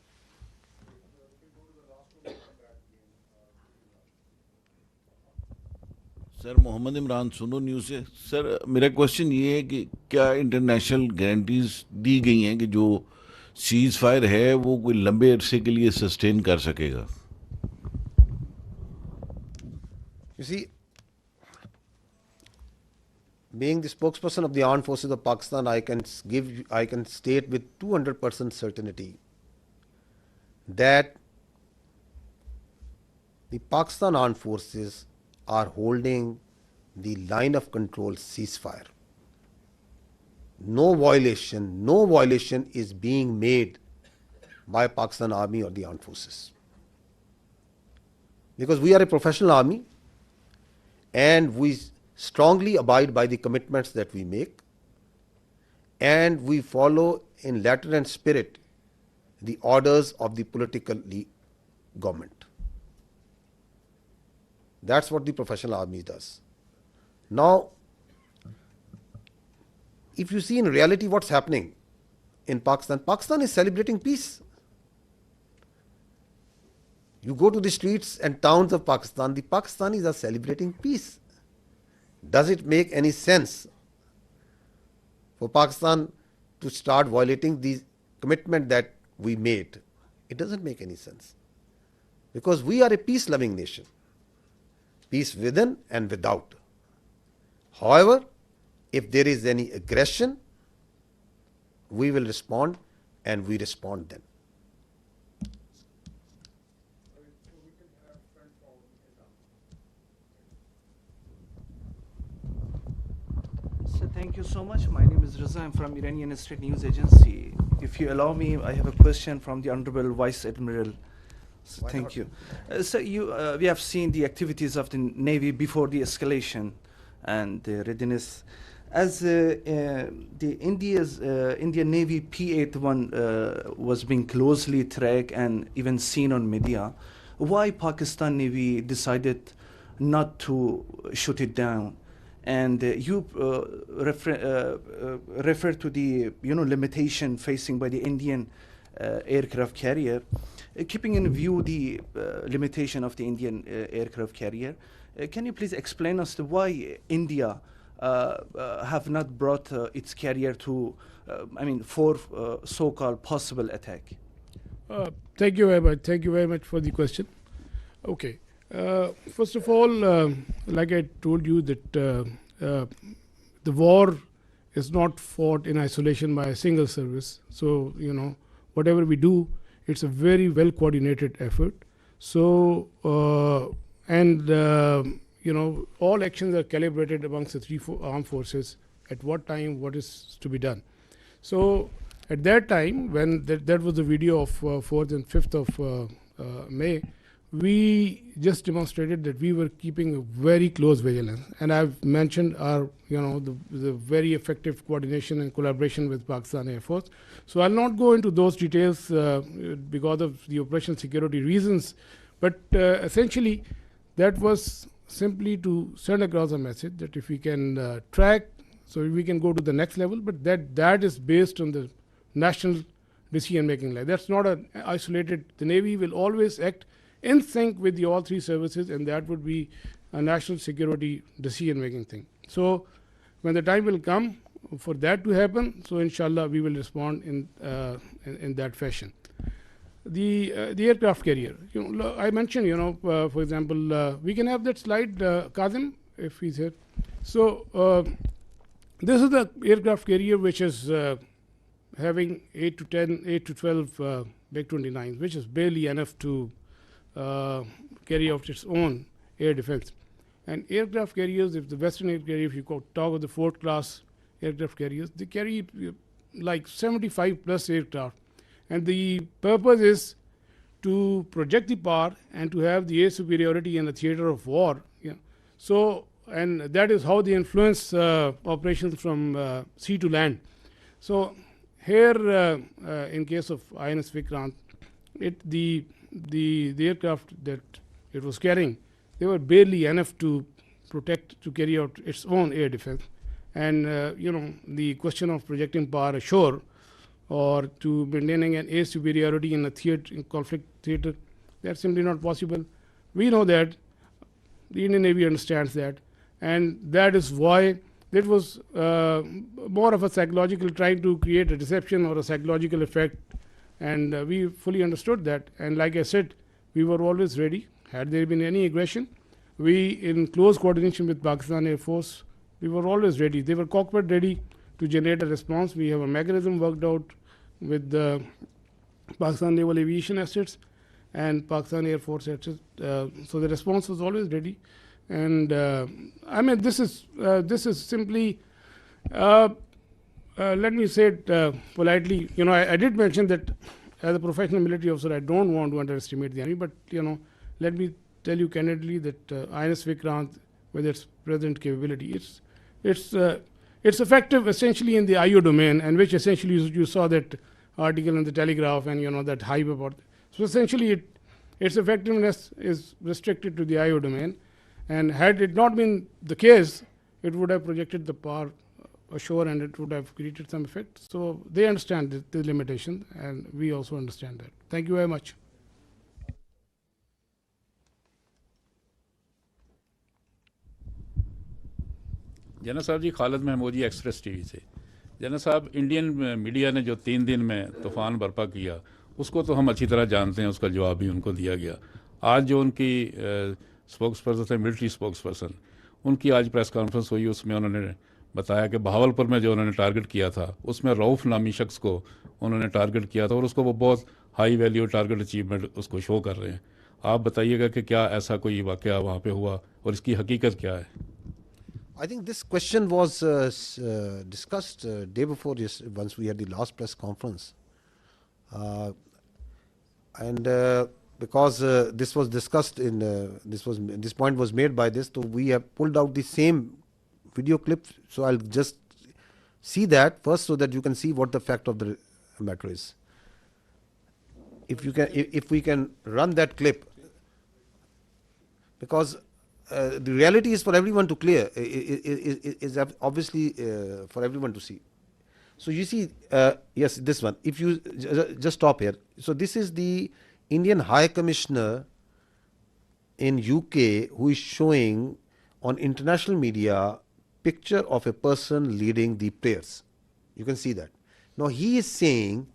سر محمد عمران سنو news سے. سر میرا question یہ ہے کہ کیا international guarantees دی گئی ہیں کہ جو سیز فائر ہے وہ کوئی لمبے عرصے کے لیے سسٹین کر سکے گا؟ You see, being the spokesperson of the armed forces of Pakistan, I can state with 200% certainty that the Pakistan armed forces are holding the line of control ceasefire. No violation is being made by Pakistan Army or the armed forces. Because we are a professional army and we strongly abide by the commitments that we make, and we follow in letter and spirit the orders of the political government. That's what the professional army does. Now, if you see in reality what's happening in Pakistan, Pakistan is celebrating peace. You go to the streets and towns of Pakistan, the Pakistanis are celebrating peace. Does it make any sense for Pakistan to start violating the commitment that we made? It doesn't make any sense. Because we are a peace-loving nation. Peace within and without. However, if there is any aggression, we will respond, and we respond then. So thank you so much. My name is Raza. I'm from Iranian State News Agency. If you allow me, I have a question from the Honorable Vice Admiral Thank you. So we have seen the activities of the Navy before the escalation and the readiness. As the Indian Navy P-81 was being closely tracked and even seen on media, why Pakistan Navy decided not to shoot it down? And you refer to the limitation facing by the Indian aircraft carrier. Keeping in view the limitation of the Indian aircraft carrier, can you please explain us why India have not brought its carrier to, for so-called possible attack? Thank you very much. Thank you very much for the question. Okay. First of all, like I told you that the war is not fought in isolation by a single service. So, whatever we do, it's a very well coordinated effort. So, all actions are calibrated amongst the three armed forces at what time, what is to be done. So, at that time, when that was the video of 4th and 5th of May, we just demonstrated that we were keeping a very close vigilance. And I've mentioned our, the very effective coordination and collaboration with Pakistan Air Force. So I'll not go into those details because of the operational security reasons. But essentially, that was simply to send across a message that if we can track, so we can go to the next level, but that is based on the national decision-making line. That's not an isolated. The Navy will always act in sync with all three services, and that would be a national security decision-making thing. So when the time will come for that to happen, so inshallah we will respond in that fashion. The aircraft carrier, I mentioned, for example, we can have that slide, Kazim, if he's here. So this is the aircraft carrier which is having 8 to 12 MiG-29s, which is barely enough to carry out its own air defense. And aircraft carriers, if the Western air carrier, if you talk of the Ford class aircraft carriers, they carry like 75 plus aircraft. And the purpose is to project the power and to have the air superiority in the theater of war. So, and that is how they influence operations from sea to land. So here, in case of INS Vikrant, the aircraft that it was carrying, they were barely enough to carry out its own air defense. And the question of projecting power ashore or to maintaining an air superiority in a conflict theater, that's simply not possible. We know that, the Indian Navy understands that, and that is why it was more of a psychological, trying to create a deception or a psychological effect. And we fully understood that. And like I said, we were always ready. Had there been any aggression, we, in close coordination with Pakistan Air Force, we were always ready. They were cockpit ready to generate a response. We have a mechanism worked out with the Pakistan Naval Aviation assets and Pakistan Air Force assets. So the response was always ready. And this is simply, let me say it politely. I did mention that as a professional military officer, I don't want to underestimate the enemy, but let me tell you candidly that INS Vikrant, with its present capability, it's effective essentially in the IO domain, and which essentially you saw that article in the Telegraph and that hype about. So essentially, its effectiveness is restricted to the IO domain, and had it not been the case, it would have projected the power ashore and it would have created some effect. So they understand the limitation, and we also understand that. Thank you very much. General साहब जी, खालिद महमूद जी, express TV से। General साहब, Indian media ने जो 3 दिन में तूफ़ान बर्पा किया, उसको तो हम अच्छी तरह जानते हैं, उसका जवाब भी उनको दिया गया। आज जो उनकी स्पोक्स पर्सन थे, मिलिट्री स्पोक्स पर्सन, उनकी आज प्रेस कॉन्फ्रेंस हुई, उसमें उन्होंने बताया कि बहावलपुर में जो उन्होंने टारगेट किया था, उसमें रऊफ़ नामी शख्स को उन्होंने टारगेट किया था, और उसको वो बहुत हाई वैल्यू टारगेट अचीवमेंट उसको शो कर रहे हैं। आप बताइएगा कि क्या ऐसा कोई वाक़या वहाँ पे हुआ और इसकी हकीकत क्या है? I think this question was discussed day before, once we had the last press conference. And because this was discussed in this point was made by this, so we have pulled out the same video clip. So I'll just see that first so that you can see what the fact of the matter is. If we can run that clip, because the reality is for everyone to clear, is obviously for everyone to see. So you see, yes, this one. If you just stop here. So this is the Indian High Commissioner in UK who is showing on international media picture of a person leading the prayers. You can see that. Now he is saying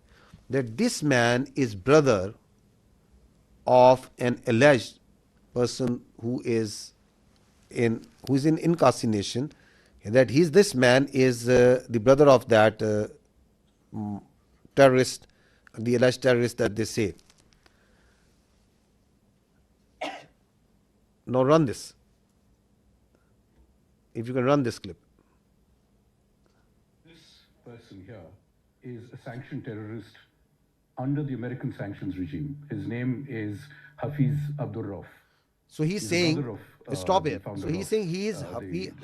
that this man is brother of an alleged person who is in incarceration, that this man is the brother of that terrorist, the alleged terrorist that they say. Now run this. If you can run this clip. This person here is a sanctioned terrorist under the American sanctions regime. His name is Hafiz Abdur Rauf. So he's saying, stop here. So he's saying he is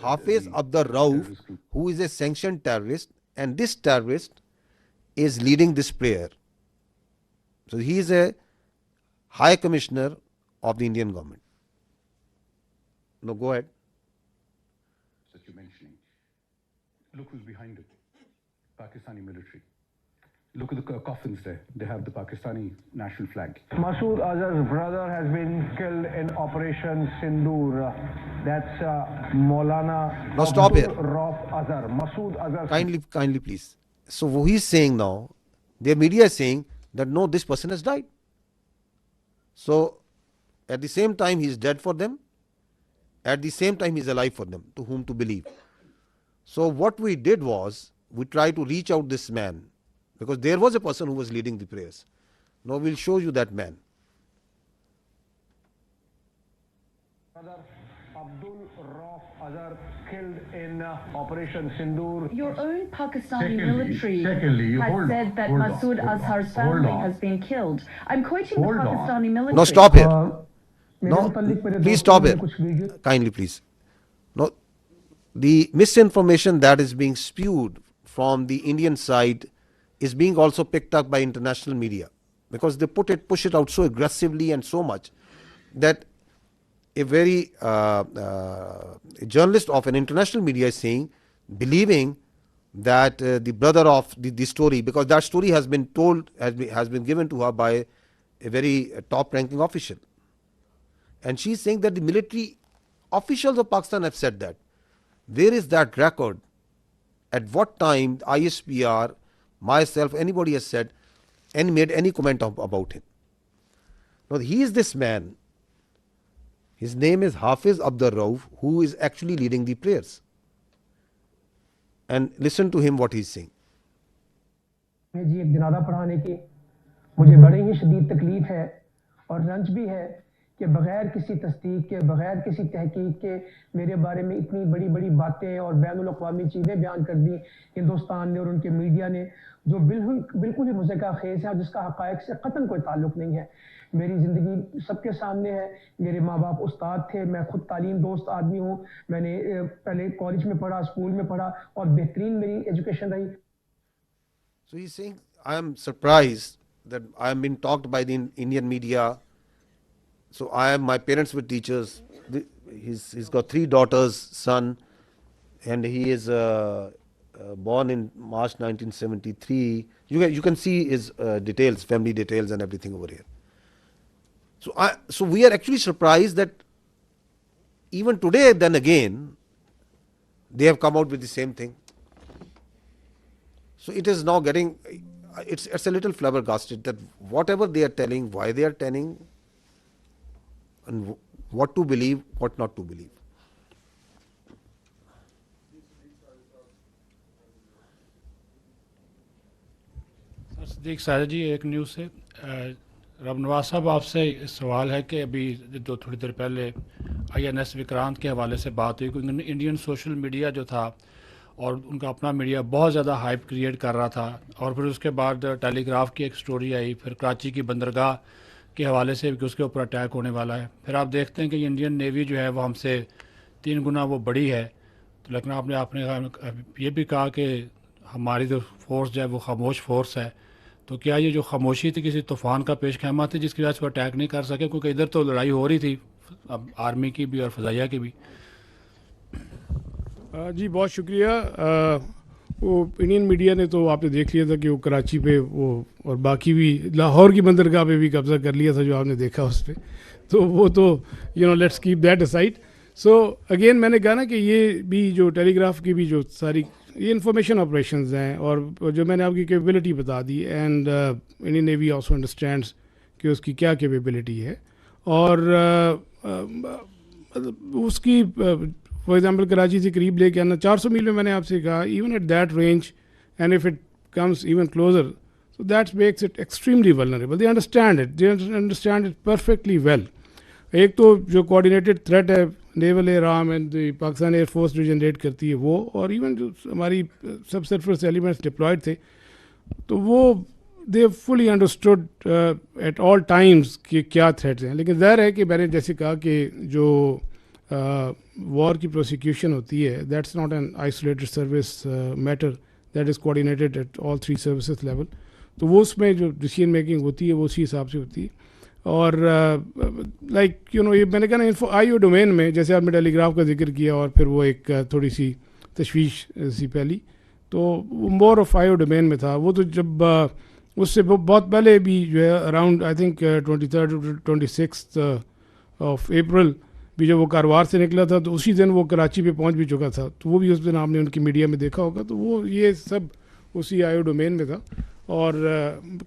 Hafiz Abdur Rauf, who is a sanctioned terrorist, and this terrorist is leading this prayer. So he is a High Commissioner of the Indian government. No, go ahead. That you're mentioning. Look who's behind it. Pakistani military. Look at the coffins there. They have the Pakistani national flag. Masood Azhar's brother has been killed in Operation Sindoor. That's Maulana. Now stop here. Rauf Azhar. Masood Azhar. Kindly, please. So what he's saying now, their media is saying that no, this person has died. So at the same time, he is dead for them. At the same time, he is alive for them, to whom to believe. So what we did was, we tried to reach out this man, because there was a person who was leading the prayers. Now we'll show you that man. Abdul Rauf Azhar killed in Operation Sindoor. Your own Pakistani military has said that Masood Azhar's family has been killed. I'm quoting the Pakistani military. No, stop here. No, please stop here. Kindly, please. No, the misinformation that is being spewed from the Indian side is being also picked up by international media, because they push it out so aggressively and so much that a very a journalist of an international media is saying, believing that the brother of the story, because that story has been told, has been given to her by a very top-ranking official. And she is saying that the military officials of Pakistan have said that. Where is that record? At what time Ispr, myself, anybody has said and made any comment about him? Now he is this man. His name is Hafiz Abdur Rauf, who is actually leading the prayers. And listen to him what he is saying. जी एक जनाजा पढ़ाने की मुझे बड़ी ही शदीद तकलीफ है और रंज भी है कि बगैर किसी तस्दीक के, बगैर किसी तहकीक के मेरे बारे में इतनी बड़ी बड़ी बातें और बैनुल अक़वामी चीज़ें बयान कर दी हिंदुस्तान ने और उनके मीडिया ने, जो बिल्कुल ही मुज़क्का खेज़ है और जिसका हक़ाइक़ से क़तन कोई ताल्लुक़ नहीं है। मेरी ज़िंदगी सबके सामने है। मेरे माँ बाप उस्ताद थे, मैं खुद तालीम दोस्त आदमी हूँ। मैंने पहले कॉलेज में पढ़ा, स्कूल में पढ़ा और बेहतरीन मेरी एजुकेशन रही। So he's saying, I am surprised that I am being talked by the Indian media. So my parents were teachers. He's got 3 daughters, son, and he is born in March 1973. You can see his details, family details and everything over here. So we are actually surprised that even today, then again, they have come out with the same thing. So it is now getting, it's a little flabbergasted that whatever they are telling, why they are telling, and what to believe, what not to believe. Sadiq साजा जी, एक news से रब नवाज साहब आपसे सवाल है कि अभी थोड़ी देर पहले INS विक्रांत के हवाले से बात हुई कि इंडियन सोशल मीडिया जो था और उनका अपना मीडिया बहुत ज़्यादा हाइप क्रिएट कर रहा था, और फिर उसके बाद टेलीग्राफ की एक स्टोरी आई, फिर कराची की बंदरगाह کے حوالے سے کہ اس کے اوپر اٹیک ہونے والا ہے. پھر آپ دیکھتے ہیں کہ یہ انڈین نیوی جو ہے وہ ہم سے 3 گنا وہ بڑی ہے. تو لیکن آپ نے یہ بھی کہا کہ ہماری جو فورس جو ہے وہ خاموش فورس ہے. تو کیا یہ جو خاموشی تھی کسی طوفان کا پیش خیمہ تھی جس کی وجہ سے وہ اٹیک نہیں کر سکے؟ کیونکہ ادھر تو لڑائی ہو رہی تھی اب آرمی کی بھی اور فضائیہ کی بھی. جی بہت شکریہ. وہ انڈین میڈیا نے تو آپ نے دیکھ لیا تھا کہ وہ کراچی پہ وہ اور باقی بھی لاہور کی بندرگاہ پہ بھی قبضہ کر لیا تھا جو آپ نے دیکھا اس پہ. تو وہ تو let's keep that aside. So again میں نے کہا نا کہ یہ بھی جو ٹیلی گراف کی بھی جو ساری یہ انفارمیشن آپریشنز ہیں اور جو میں نے آپ کی کیپیبلٹی بتا the end Indian navy also understands کہ اس کی کیا کیپیبلٹی ہے. اور اس کی فار ایگزامپل کراچی سے قریب لے کے آنا 400 میل میں میں نے آپ سے کہا even at that range and if it comes even closer so that makes it extremely vulnerable. They understand it perfectly well. ایک تو جو کوآرڈینیٹڈ تھریٹ ہے naval air arm and Pakistan air force جو جنریٹ کرتی ہے وہ, اور ایون جو ہماری سب سرفیس ایلیمنٹس ڈپلائڈ تھے تو وہ دے فلی انڈرسٹوڈ ایٹ آل ٹائمز کہ کیا تھریٹس ہیں. لیکن ظاہر ہے کہ میں نے جیسے کہا کہ جو وار کی پروسیکیوشن ہوتی ہے that's not an isolated service matter, that is coordinated at all 3 services level. تو وہ اس میں جو ڈیسیژن میکنگ ہوتی ہے وہ اسی حساب سے ہوتی ہے. اور لائک یہ میں نے کہا نا آئی او ڈومین میں جیسے آپ نے ٹیلی گراف کا ذکر کیا اور پھر وہ ایک تھوڑی سی تشویش سی پھیلی تو وہ more of I O domain میں تھا. وہ تو جب اس سے بہت پہلے بھی جو ہے around I think 23 26 of April بھی جب وہ کاروبار سے نکلا تھا تو اسی دن وہ کراچی پہ پہنچ بھی چکا تھا. تو وہ بھی اس دن آپ نے ان کی میڈیا میں دیکھا ہوگا. تو وہ یہ سب اسی آئی او ڈومین میں تھا. اور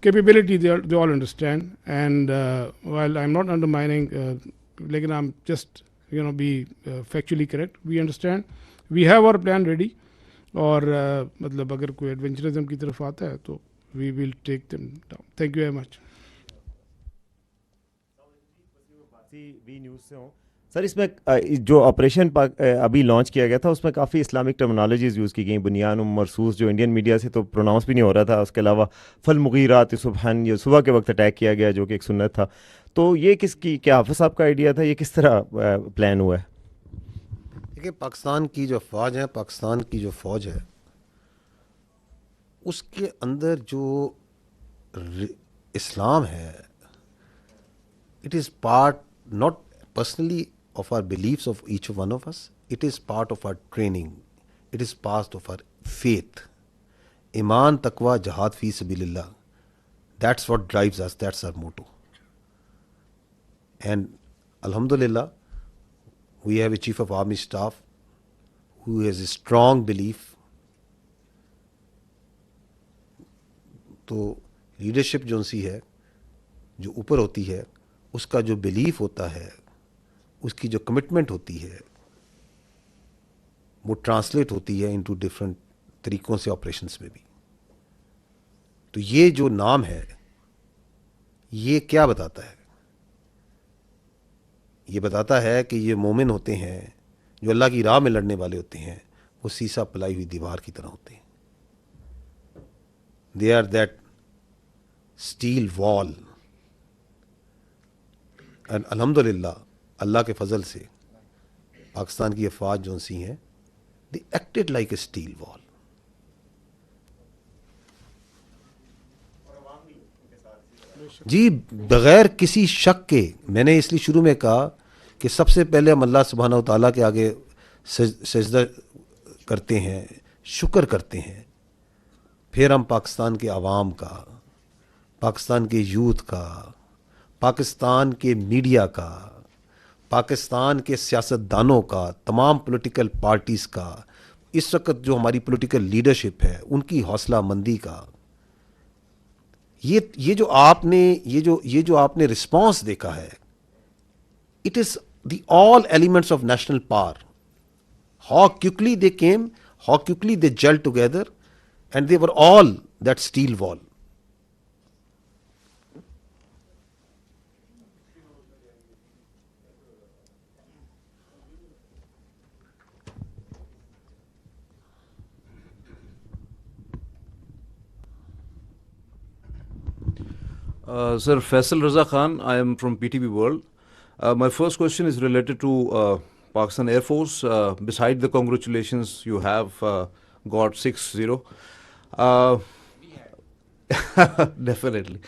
capability they all understand and while I am not undermining لیکن I am just be factually correct. We understand we have our plan ready. اور مطلب اگر کوئی ایڈونچرزم کی طرف آتا ہے تو we will take them down. Thank you very much. We news سے ہوں سر. اس میں جو آپریشن ابھی لانچ کیا گیا تھا اس میں کافی اسلامک ٹرمنالوجیز یوز کی گئیں, بنیان و مرسوس جو انڈین میڈیا سے تو پروناؤنس بھی نہیں ہو رہا تھا. اس کے علاوہ فل مغیرات صبحن یہ صبح کے وقت اٹیک کیا گیا جو کہ ایک سنت تھا. تو یہ کس کی کیا حافظ صاحب کا آئیڈیا تھا, یہ کس طرح پلان ہوا ہے؟ دیکھیں پاکستان کی جو افواج ہے, پاکستان کی جو فوج ہے اس کے اندر جو اسلام ہے it is part not personally of our beliefs of each one of us, it is part of our training, it is part of our faith. Iman, taqwa, jihad fi sabilillah, that's what drives us, that's our motto. And alhamdulillah we have a chief of army staff who has a strong belief. تو leadership جو سی ہے جو اوپر ہوتی ہے اس کا جو belief ہوتا ہے اس کی جو کمٹمنٹ ہوتی ہے وہ ٹرانسلیٹ ہوتی ہے انٹو ڈفرینٹ طریقوں سے آپریشنس میں بھی. تو یہ جو نام ہے یہ کیا بتاتا ہے؟ یہ بتاتا ہے کہ یہ مومن ہوتے ہیں جو اللہ کی راہ میں لڑنے والے ہوتے ہیں, وہ سیسا پلائی ہوئی دیوار کی طرح ہوتے ہیں. دے آر دیٹ اسٹیل وال. اینڈ الحمدللہ اللہ کے فضل سے پاکستان کی افواج جو سی ہیں دے ایکٹڈ لائک اے اسٹیل وال. جی بغیر کسی شک کے, میں نے اس لیے شروع میں کہا کہ سب سے پہلے ہم اللہ سبحانہ و تعالیٰ کے آگے سجدہ کرتے ہیں, شکر کرتے ہیں, پھر ہم پاکستان کے عوام کا, پاکستان کے یوتھ کا, پاکستان کے میڈیا کا, پاکستان کے سیاستدانوں کا, تمام پولیٹیکل پارٹیز کا, اس وقت جو ہماری پولیٹیکل لیڈرشپ ہے ان کی حوصلہ مندی کا. یہ جو آپ نے رسپانس دیکھا ہے it is the all elements of national power. How quickly they came, how quickly they gel together and they were all that steel wall. Sir, Faisal Raza Khan, I am from PTV World. My first question is related to Pakistan Air Force. Beside the congratulations, you have got 6-0. Definitely.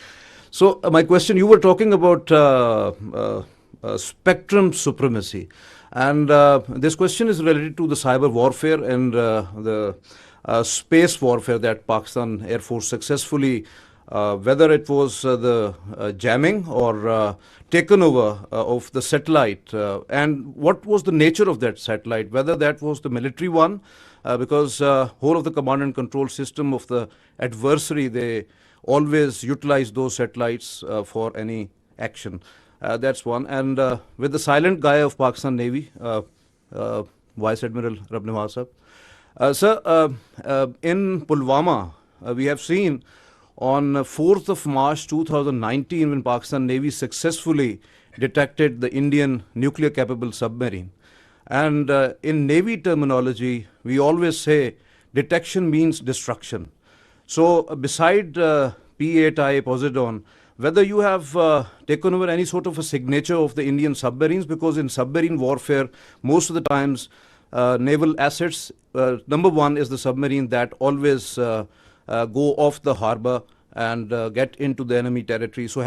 So my question, you were talking about spectrum supremacy. And this question is related to the cyber warfare and the space warfare that Pakistan Air Force successfully, whether it was the jamming or taken over of the satellite, and what was the nature of that satellite, whether that was the military one, because whole of the command and control system of the adversary, they always utilize those satellites for any action. That's one. And with the silent guy of Pakistan Navy, Vice Admiral Rabnewaz sahab. Sir, in Pulwama, we have seen on 4th of March 2019 when Pakistan Navy successfully detected the Indian nuclear capable submarine. And in Navy terminology, we always say detection means destruction. So beside P-8I Poseidon, whether you have taken over any sort of a signature of the Indian submarines, because in submarine warfare, most of the times naval assets, number one is the submarine that always go off the harbor and get into the enemy territory. So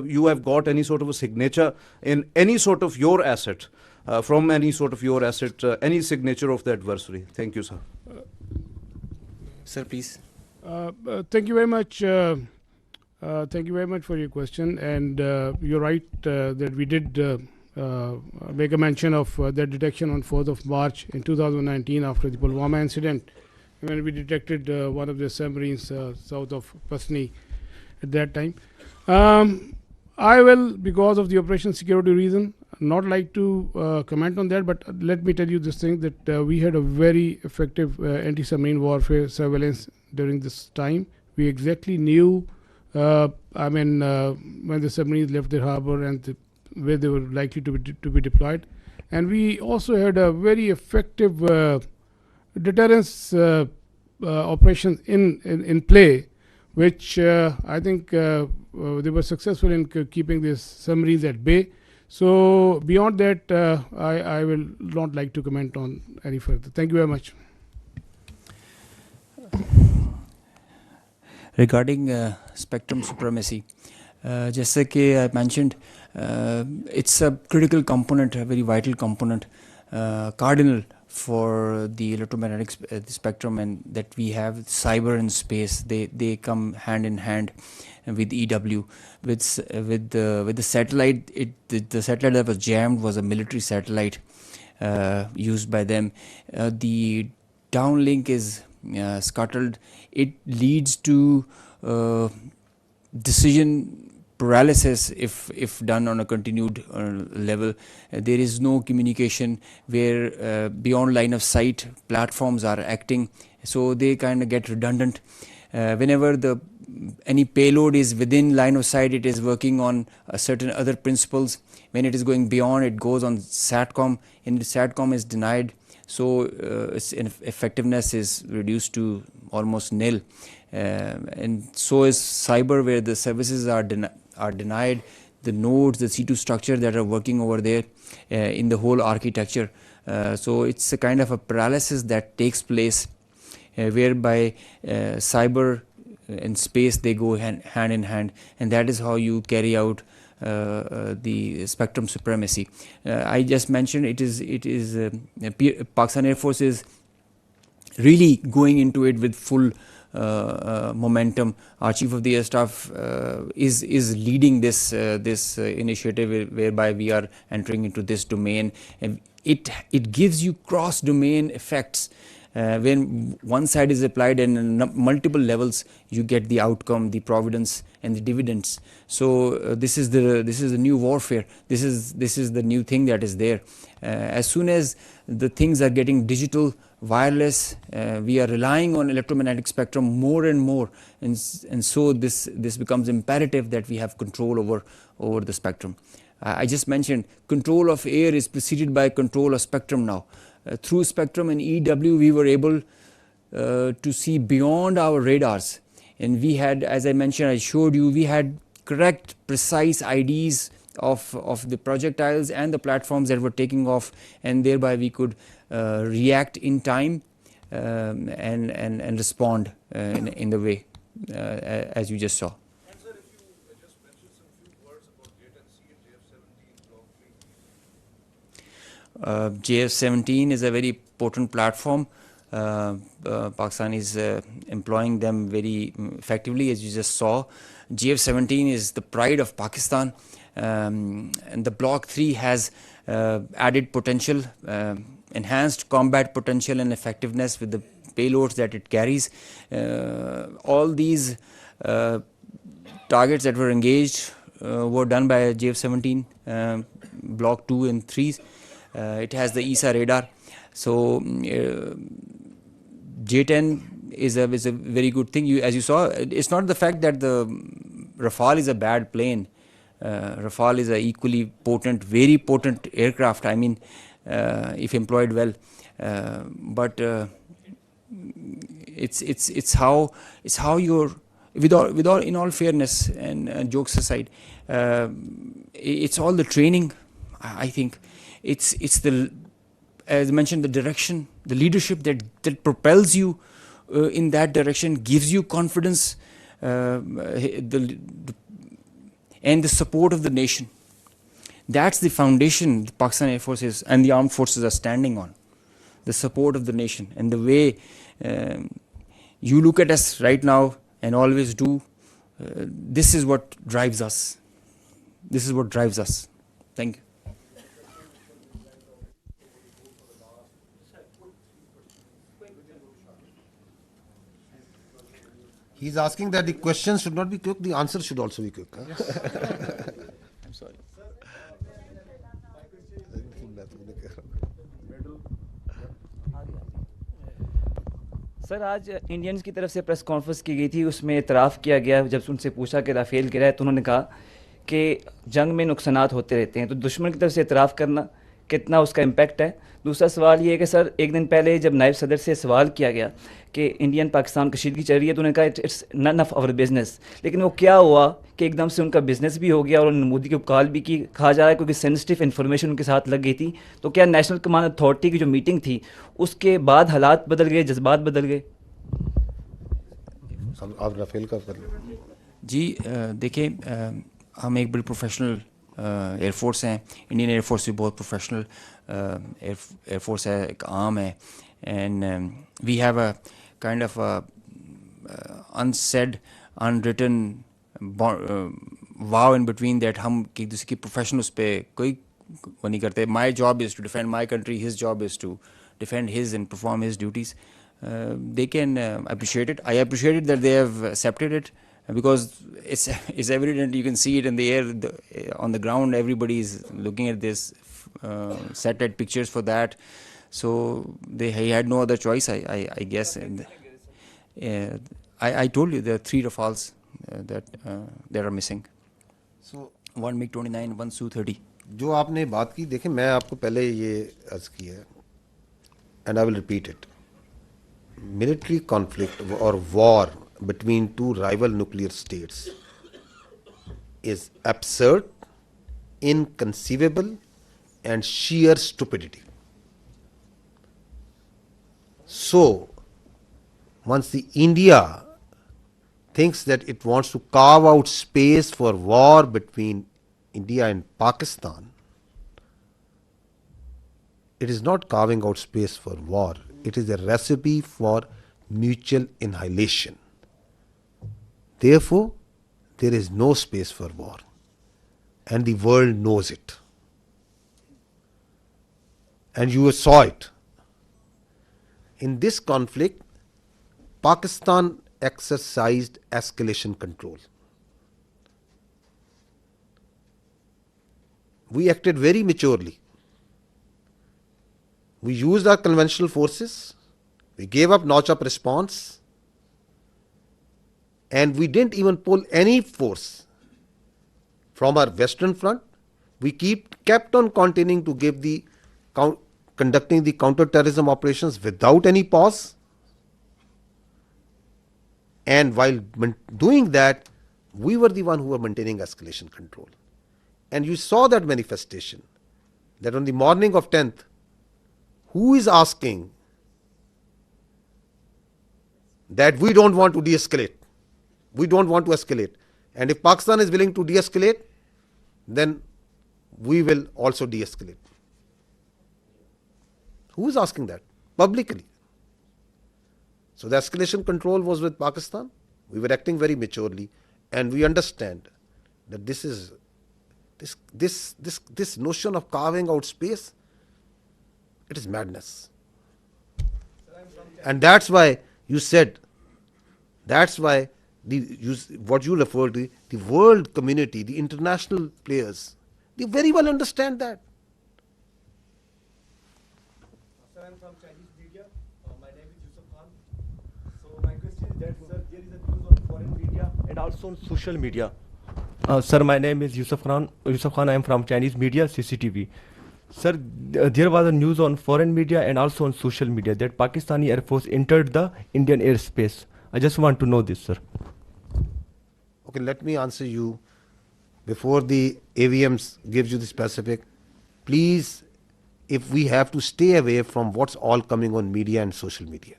you have got any sort of a signature in any sort of your asset, from any sort of your asset, any signature of the adversary? Thank you, sir. Sir, please. Thank you very much. Thank you very much for your question. And you're right that we did make a mention of that detection on 4th of March in 2019 after the Pulwama incident, when we detected one of the submarines south of Pasni at that time. I will, because of the operation security reason, not like to comment on that, but let me tell you this thing, that we had a very effective anti-submarine warfare surveillance during this time. We exactly knew, when the submarines left the harbor and where they were likely to be deployed. And we also had a very effective deterrence operations in play, which I think they were successful in keeping these submarines at bay. So beyond that, I will not like to comment on any further. Thank you very much. Regarding spectrum supremacy, just like I mentioned, it's a critical component, a very vital component, cardinal for the electromagnetic spectrum, and that we have cyber and space. They come hand in hand with EW. With the satellite, the satellite that was jammed was a military satellite used by them. The downlink is scuttled. It leads to decision paralysis if done on a continued level. There is no communication where beyond line of sight platforms are acting, so they kind of get redundant. Whenever any payload is within line of sight, it is working on certain other principles. When it is going beyond, it goes on SATCOM, and the SATCOM is denied, so its effectiveness is reduced to almost nil. And so is cyber, where the services are denied, the nodes, the C2 structure that are working over there in the whole architecture. So it's a kind of a paralysis that takes place, whereby cyber and space, they go hand in hand, and that is how you carry out the spectrum supremacy. I just mentioned it is Pakistan Air Force is really going into it with full momentum. Our Chief of the Air Staff is leading this initiative, whereby we are entering into this domain, and it gives you cross domain effects. When one side is applied and multiple levels, you get the outcome, the providence and the dividends. So this is the new warfare. This is the new thing that is there. As soon as the things are getting digital, wireless, we are relying on electromagnetic spectrum more and more, and so this becomes imperative that we have control over the spectrum. I just mentioned control of air is preceded by control of spectrum now. Through spectrum and EW, we were able to see beyond our radars, and we had, as I mentioned, I showed you, we had correct, precise IDs of the projectiles and the platforms that were taking off, and thereby we could react in time and respond in the way as you just saw. JF-17 is a very potent platform. Pakistan is employing them very effectively, as you just saw. JF-17 is the pride of Pakistan, and the Block 3 has added potential, enhanced combat potential and effectiveness with the payloads that it carries. All these targets that were engaged were done by JF-17, Block 2 and 3s. It has the ESA radar. So J-10 is a very good thing. As you saw, it's not the fact that the Rafale is a bad plane. Rafale is a equally potent, very potent aircraft. I mean, if employed well, but it's how you're, with all in all fairness and jokes aside, it's all the training. I think it's the, as mentioned, the direction, the leadership that propels you in that direction, gives you confidence, and the support of the nation. That's the foundation the Pakistan Air Forces and the armed forces are standing on. The support of the nation, and the way you look at us right now and always do, this is what drives us. This is what drives us. Thank you. He's asking that the questions should not be quick, the answers should also be quick. I'm sorry. سر آج Indians کی طرف سے press conference کی گئی تھی, اس میں اعتراف کیا گیا جب ان سے پوچھا کہ رافیل گرا ہے تو انہوں نے کہا کہ جنگ میں نقصانات ہوتے رہتے ہیں, تو دشمن کی طرف سے اعتراف کرنا کتنا اس کا امپیکٹ ہے. دوسرا سوال یہ ہے کہ سر ایک دن پہلے جب نائب صدر سے سوال کیا گیا کہ انڈین پاکستان کشیدگی چل رہی ہے تو انہوں نے کہا it's none of our business, لیکن وہ کیا ہوا کہ ایک دم سے ان کا بزنس بھی ہو گیا اور انہوں نے مودی کو کال بھی کی. کہا جا رہا ہے کیونکہ سینسٹیو انفارمیشن ان کے ساتھ لگ گئی تھی. تو کیا نیشنل کمانڈ اتھارٹی کی جو میٹنگ تھی اس کے بعد حالات بدل گئے, جذبات بدل گئے؟ آپ رافیل کا کر لیں. جی دیکھیں, ہم ایک بڑی پروفیشنل ایئر فورس ہیں. انڈین ایئر فورس بھی بہت پروفیشنل ایئر فورس ہے, ایک عام ہے, and we have a kind of unsaid, unwritten vow in between that ہم ایک دوسرے کی پروفیشن اس پہ کوئی وہ نہیں کرتے. My job is to defend my country, his job is to defend his and perform his duties. They can appreciate it. I appreciate it that they have accepted it, because it's evident, you can see it in the air, on the ground, everybody is looking at this, satellite pictures for that. So he had no other choice, I guess. I told you there are 3 Rafales that are missing. So one MiG-29, one Su-30. جو آپ نے بات کی, دیکھیں میں آپ کو پہلے یہ عرض کیا ہے, and I will repeat it. Military conflict or war between 2 rival nuclear states is absurd, inconceivable, and sheer stupidity. So, once the India thinks that it wants to carve out space for war between India and Pakistan, it is not carving out space for war. It is a recipe for mutual annihilation. Therefore, there is no space for war, and the world knows it. And you saw it. In this conflict, Pakistan exercised escalation control. We acted very maturely. We used our conventional forces, we gave up notch-up response, and we didn't even pull any force from our western front. We kept on continuing to give conducting the counter-terrorism operations without any pause. And while doing that, we were the one who were maintaining escalation control. And you saw that manifestation, that on the morning of 10th, who is asking that we don't want to de-escalate, we don't want to escalate, and if Pakistan is willing to de-escalate, then we will also de-escalate. Who is asking that? Publicly. So the escalation control was with Pakistan. We were acting very maturely, and we understand that this is this notion of carving out space, it is madness. And that's why you said, that's why what you referred to, the world community, the international players, they very well understand that. Sir, I'm from Chinese media. My name is Yusuf Khan. So my question is that, sir, there is a news on foreign media and also on social media. Sir, my name is Yusuf Khan. I am from Chinese media, CCTV. Sir, there was a news on foreign media and also on social media that Pakistani Air Force entered the Indian airspace. I just want to know this, sir. Okay, let me answer you before the AVMs gives you the specific. Please, if we have to stay away from what's all coming on media and social media.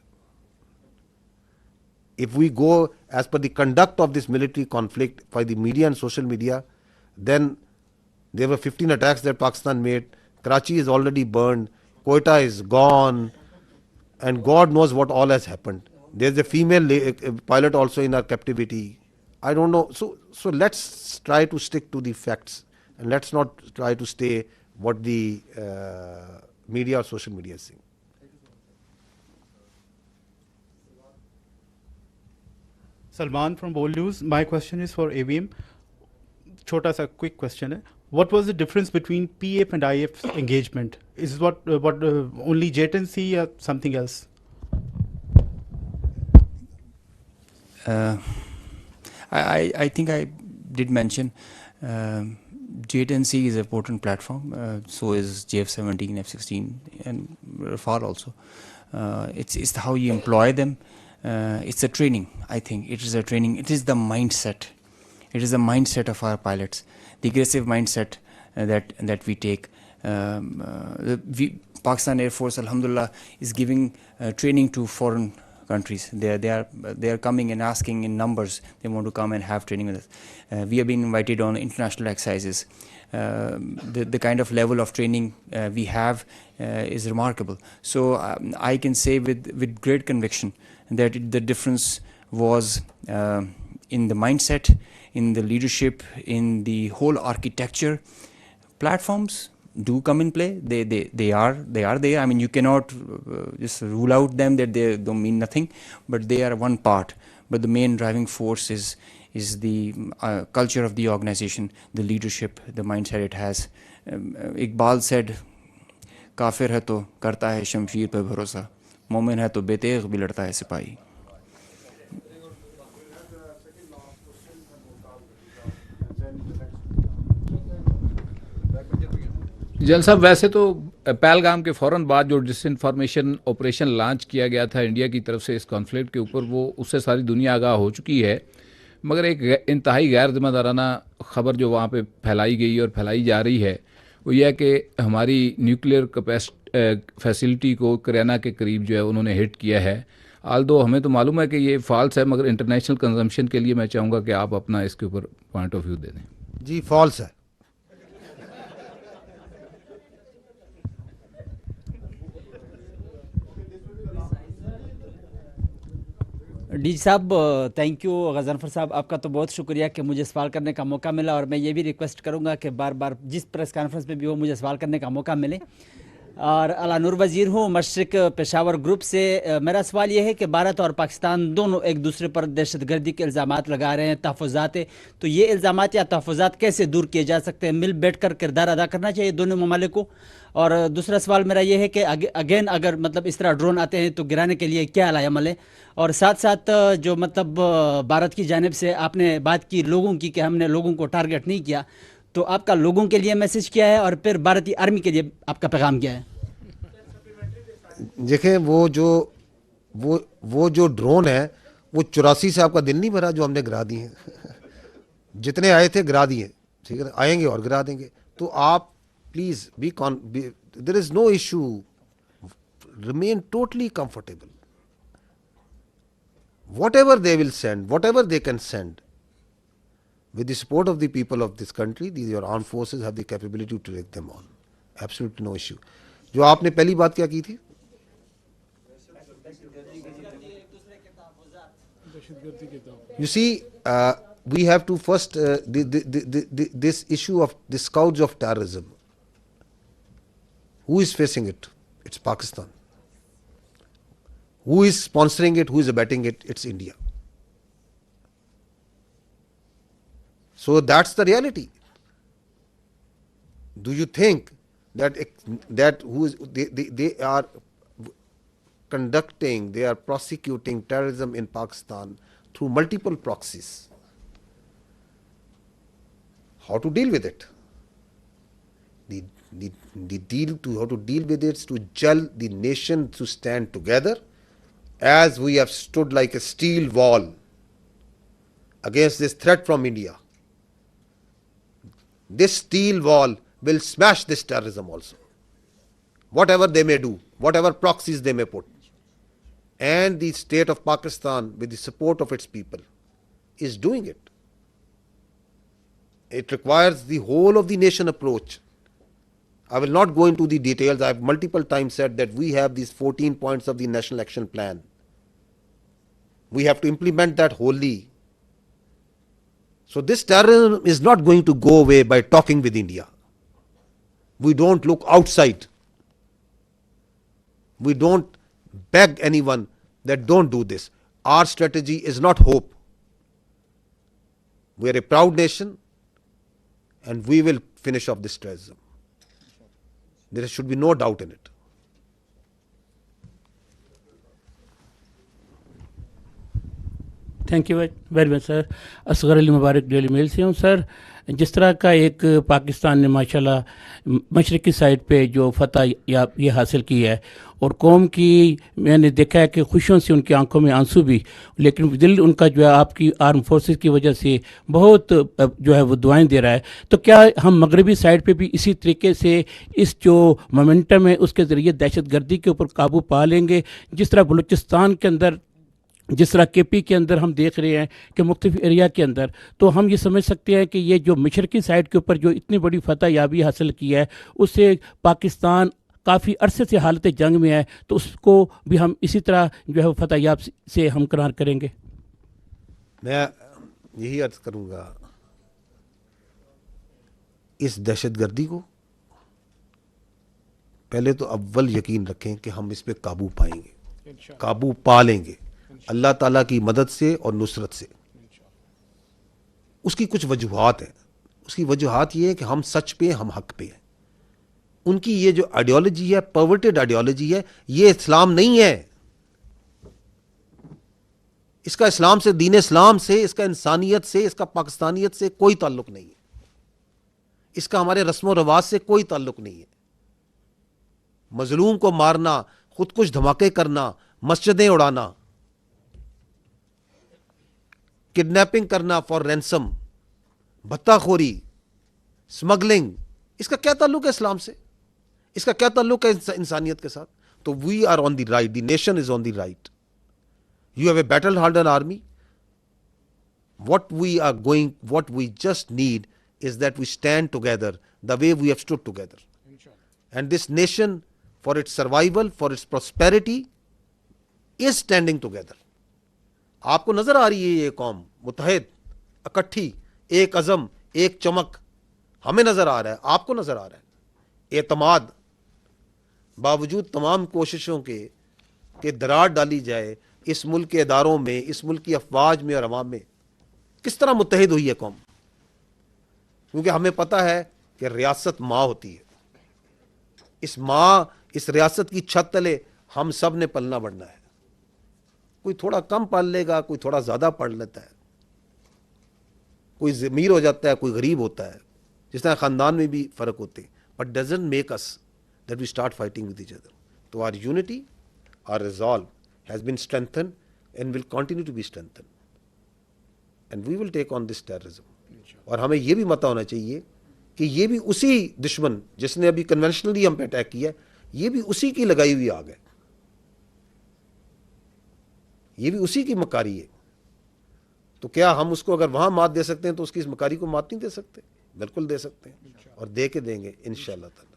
If we go as per the conduct of this military conflict by the media and social media, then there were 15 attacks that Pakistan made. Karachi is already burned. Quetta is gone. And God knows what all has happened. There's a female pilot also in our captivity. I don't know. So let's try to stick to the facts. And let's not try to stay what the media or social media is saying. Salman from Bold News. My question is for AVM. Chota sa quick question hai. What was the difference between PF and IF engagement? Is what only JTNC or something else? I think I did mention JTNC is an important platform. So is JF-17, F-16, and Rafale also. It's how you employ them. It's a training. I think it is a training. It is the mindset. It is the mindset of our pilots. The aggressive mindset that we take. Pakistan Air Force, alhamdulillah, is giving training to foreign countries. They are coming and asking in numbers. They want to come and have training with us. We have been invited on international exercises. The kind of level of training we have is remarkable. So I can say with great conviction that the difference was in the mindset, in the leadership, in the whole architecture. Platforms do come in play. They are there. I mean, you cannot just rule out them that they don't mean nothing, but they are one part. But the main driving force is the culture of the organization, the leadership, the mindset it has. Iqbal said, "Kafir hai to karta hai shamsheer pe bharosa, momin hai to betegh bhi ladta hai sipahi." जल साहब, वैसे तो पहलगाम के फ़ौरन बाद जो disinformation operation launch किया गया था इंडिया की तरफ से इस कॉन्फ्लिक्ट के ऊपर, वो उससे सारी दुनिया आगाह हो चुकी है, मगर एक इंतहाई गैर जिम्मेदाराना ख़बर जो वहाँ पे फैलाई गई और फैलाई जा रही है वो यह है कि हमारी न्यूक्लियर फैसिलिटी को करैना के करीब जो है उन्होंने हिट किया है। आल्दो हमें तो मालूम है कि ये फॉल्स है, मगर इंटरनेशनल कंजम्पशन के लिए मैं चाहूँगा कि आप अपना इसके ऊपर पॉइंट ऑफ व्यू दे दें। जी, फॉल्स है। डी साहब, थैंक यू। गज़नफ़र साहब, आपका तो बहुत शुक्रिया कि मुझे सवाल करने का मौका मिला, और मैं ये भी रिक्वेस्ट करूँगा कि बार बार जिस प्रेस कॉन्फ्रेंस में भी हो मुझे सवाल करने का मौका मिले। और अला नूर वज़ीर हूँ, मशरिक़ पेशावर ग्रुप से। मेरा सवाल ये है कि भारत और पाकिस्तान दोनों एक दूसरे पर दहशतगर्दी के इल्ज़ामात लगा रहे हैं, तहफ़्फ़ुज़ात है, तो ये इल्ज़ामात या तहफ़्फ़ुज़ात कैसे दूर किए जा सकते हैं? मिल बैठ कर किरदार अदा करना चाहिए दोनों ममालिक को। और दूसरा सवाल मेरा ये है कि अगेन अगर मतलब इस तरह ड्रोन आते हैं तो गिराने के लिए क्या अमल है? और साथ साथ जो मतलब भारत की जानिब से आपने बात की लोगों की कि हमने लोगों को टारगेट नहीं किया, तो आपका लोगों के लिए मैसेज क्या है और फिर भारतीय आर्मी के लिए आपका पैगाम क्या है? देखें, वो जो ड्रोन है वो 84 से आपका दिल नहीं भरा जो हमने गिरा दिए हैं। جتنے آئے تھے گرا دیے, ٹھیک ہے, آئیں گے اور گرا دیں گے. تو آپ please there is no issue, remain totally comfortable. Whatever they will send, whatever they can send, with the support of the people of this country, your armed forces have the capability to take them on. Absolutely no issue. جو آپ نے پہلی بات کیا کی تھی, you see, we have to first this issue of the scourge of terrorism. Who is facing it? It's Pakistan. Who is sponsoring it? Who is abetting it? It's India. So that's the reality. Do you think that they are conducting, they are prosecuting terrorism in Pakistan through multiple proxies? How to deal with it? How to deal with it is to gel the nation to stand together, as we have stood like a steel wall against this threat from India. This steel wall will smash this terrorism also, whatever they may do, whatever proxies they may put. And the state of Pakistan, with the support of its people, is doing it. It requires the whole of the nation approach. I will not go into the details. I have multiple times said that we have these 14 points of the National Action Plan. We have to implement that wholly. So this terrorism is not going to go away by talking with India. We don't look outside. We don't beg anyone that don't do this. Our strategy is not hope. We are a proud nation, and we will finish off this terrorism. There should be no doubt in it. Thank you very much sir. Asghar Ali Mubarak Daily Mail سے ہوں. سر, جس طرح کا ایک پاکستان نے ماشاءاللہ مشرقی side پہ جو فتح یہ حاصل کی ہے, اور قوم کی میں نے دیکھا ہے کہ خوشیوں سے ان کی آنکھوں میں آنسو بھی, لیکن دل ان کا جو ہے آپ کی آرم فورسز کی وجہ سے بہت جو ہے وہ دعائیں دے رہا ہے. تو کیا ہم مغربی سائڈ پہ بھی اسی طریقے سے اس جو مومنٹم ہے اس کے ذریعے دہشت گردی کے اوپر قابو پا لیں گے, جس طرح بلوچستان کے اندر, جس طرح کے پی کے اندر ہم دیکھ رہے ہیں کہ مختلف ایریا کے اندر, تو ہم یہ سمجھ سکتے ہیں کہ یہ جو مشرقی سائڈ کے اوپر جو اتنی بڑی فتح یابی حاصل کی ہے, اس سے پاکستان کافی عرصے سے حالت جنگ میں ہے, تو اس کو بھی ہم اسی طرح جو ہے فتح یاب سے ہمکنار کریں گے. میں یہی عرض کروں گا, اس دہشت گردی کو پہلے تو اول یقین رکھیں کہ ہم اس پہ قابو پائیں گے, قابو پا لیں گے اللہ تعالیٰ کی مدد سے اور نصرت سے. اس کی کچھ وجوہات ہیں. اس کی وجوہات یہ ہے کہ ہم سچ پہ, ہم حق پہ ہیں. ان کی یہ جو آئیڈیالوجی ہے, پرورٹڈ آئیڈیالوجی ہے, یہ اسلام نہیں ہے. اس کا اسلام سے, دین اسلام سے, اس کا انسانیت سے, اس کا پاکستانیت سے کوئی تعلق نہیں ہے. اس کا ہمارے رسم و رواج سے کوئی تعلق نہیں ہے. مظلوم کو مارنا, خود کش دھماکے کرنا, مسجدیں اڑانا, کڈنیپنگ کرنا فار رینسم, بھتہ خوری, سمگلنگ, اس کا کیا تعلق ہے اسلام سے؟ اس کا کیا تعلق ہے انسانیت کے ساتھ؟ تو we are on the right, the nation is on the right. You have a battle hardened army. what we just need is that we stand together the way we have stood together. And this nation, for its survival, for its prosperity, is standing together. آپ کو نظر آ رہی ہے یہ قوم متحد, اکٹھی, ایک عزم, ایک چمک, ہمیں نظر آ رہا ہے, آپ کو نظر آ رہا ہے. اعتماد, باوجود تمام کوششوں کے کہ دراڑ ڈالی جائے اس ملک کے اداروں میں, اس ملک کی افواج میں اور عوام میں, کس طرح متحد ہوئی ہے قوم. کیونکہ ہمیں پتہ ہے کہ ریاست ماں ہوتی ہے. اس ماں, اس ریاست کی چھت تلے ہم سب نے پلنا بڑھنا ہے. کوئی تھوڑا کم پال لے گا, کوئی تھوڑا زیادہ پڑھ لیتا ہے, کوئی امیر ہو جاتا ہے, کوئی غریب ہوتا ہے, جس طرح خاندان میں بھی فرق ہوتے ہیں. But doesn't make us that we start fighting with each other. تو our unity, our resolve has been strengthened and will continue to be strengthened, and we will take on this terrorism. اور ہمیں یہ بھی پتہ ہونا چاہیے کہ یہ بھی اسی دشمن جس نے ابھی کنونشنلی ہم پہ اٹیک کیا یہ بھی اسی کی لگائی ہوئی آگ ہے, یہ بھی اسی کی مکاری ہے. تو کیا ہم اس کو اگر وہاں مات دے سکتے ہیں تو اس کی اس مکاری کو مات نہیں دے سکتے؟ بالکل دے سکتے ہیں, اور دے کے دیں گے انشاءاللہ تعالی.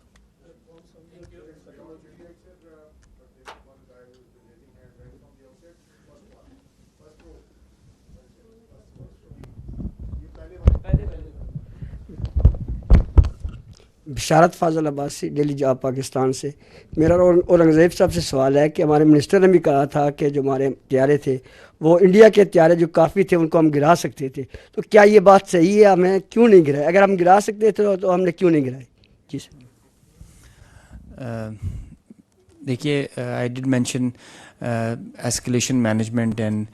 بشارت فاضل عباسی, ڈیلی جاب پاکستان سے. میرا اورنگزیب صاحب سے سوال ہے کہ ہمارے منسٹر نے بھی کہا تھا کہ جو ہمارے طیارے تھے وہ انڈیا کے طیارے جو کافی تھے ان کو ہم گرا سکتے تھے, تو کیا یہ بات صحیح ہے؟ ہمیں کیوں نہیں گرائے؟ اگر ہم گرا سکتے تھے تو ہم نے کیوں نہیں گرائے؟ جی سر. دیکھیے, I did mention escalation management and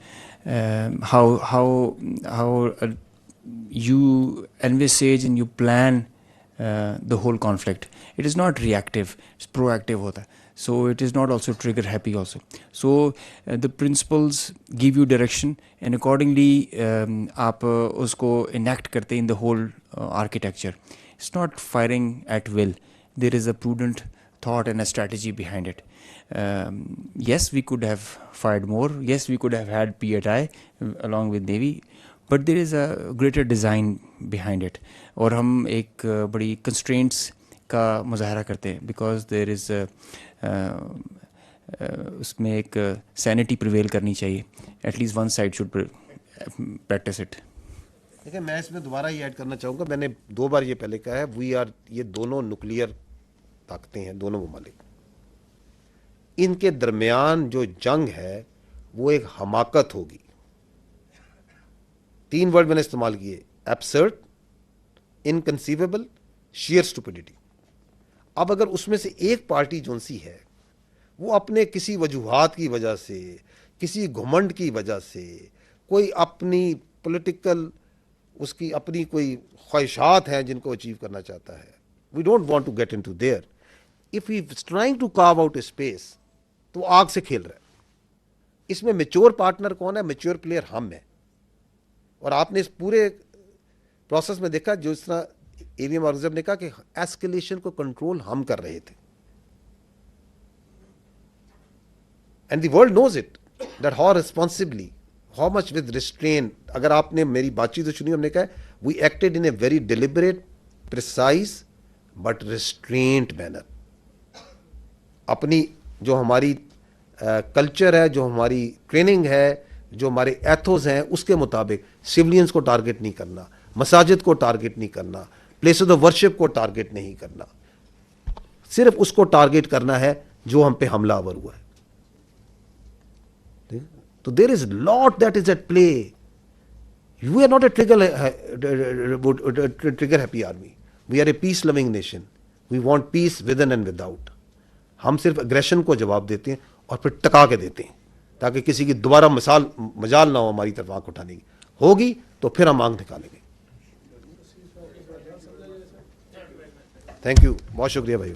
how you envisage and you plan the whole conflict. It is not reactive, it's proactive hota. So it is not also trigger happy also. So the principles give you direction and accordingly aap usko enact karte in the whole architecture. It's not firing at will. There is a prudent thought and a strategy behind it. Yes, we could have fired more. Yes, we could have had P8I along with Navy. But there is a greater design behind it. اور ہم ایک بڑی constraints کا مظاہرہ کرتے ہیں because there از اس میں ایک سینٹی پریویل کرنی چاہیے. At least one side should practise it. دیکھیں, میں اس میں دوبارہ یہ ایڈ کرنا چاہوں گا, میں نے 2 بار یہ پہلے کہا ہے, یہ دونوں نیوکلیئر طاقتیں ہیں, دونوں ممالک, ان کے درمیان جو جنگ ہے وہ ایک حماقت ہوگی. 3 ورڈ میں نے استعمال کیے, ایبسرڈ, انکنسیویبل, شیئر اسٹوپڈیٹی. اب اگر اس میں سے ایک پارٹی جون سی ہے وہ اپنے کسی وجوہات کی وجہ سے, کسی گھمنڈ کی وجہ سے, کوئی اپنی پولیٹیکل اس کی اپنی کوئی خواہشات ہیں جن کو اچیو کرنا چاہتا ہے, we don't want to get into there. If he is trying to carve out a space تو آگ سے کھیل رہا ہے. اس میں میچور پارٹنر کون ہے؟ میچور پلیئر ہم ہیں. اور آپ نے اس پورے پروسیس میں دیکھا جو اس طرح اے وی ایم اورنگزیب نے کہا کہ ایسکلیشن کو کنٹرول ہم کر رہے تھے. And the world knows it that how responsibly, how much with restrain. اگر آپ نے میری بات چیت سنی, ہم نے کہا we acted in a very deliberate, precise but restraint manner. اپنی جو ہماری کلچر ہے, جو ہماری ٹریننگ ہے, جو ہمارے ایتھوز ہیں, اس کے مطابق سولینز کو ٹارگٹ نہیں کرنا, مساجد کو ٹارگٹ نہیں کرنا, پلیسز آف ورشپ کو ٹارگٹ نہیں کرنا, صرف اس کو ٹارگٹ کرنا ہے جو ہم پہ حملہ آور ہوا ہے. تو there is lot that is at play. We are not a trigger happy army, we are a peace loving nation. We want peace within and without. ہم صرف اگریشن کو جواب دیتے ہیں اور پھر ٹکا کے دیتے ہیں تاکہ کسی کی دوبارہ مجال نہ ہو ہماری طرف آنکھ اٹھانے کی. ہوگی تو پھر ہم آنکھ نکالیں گے. تھینک یو, بہت شکریہ بھائی.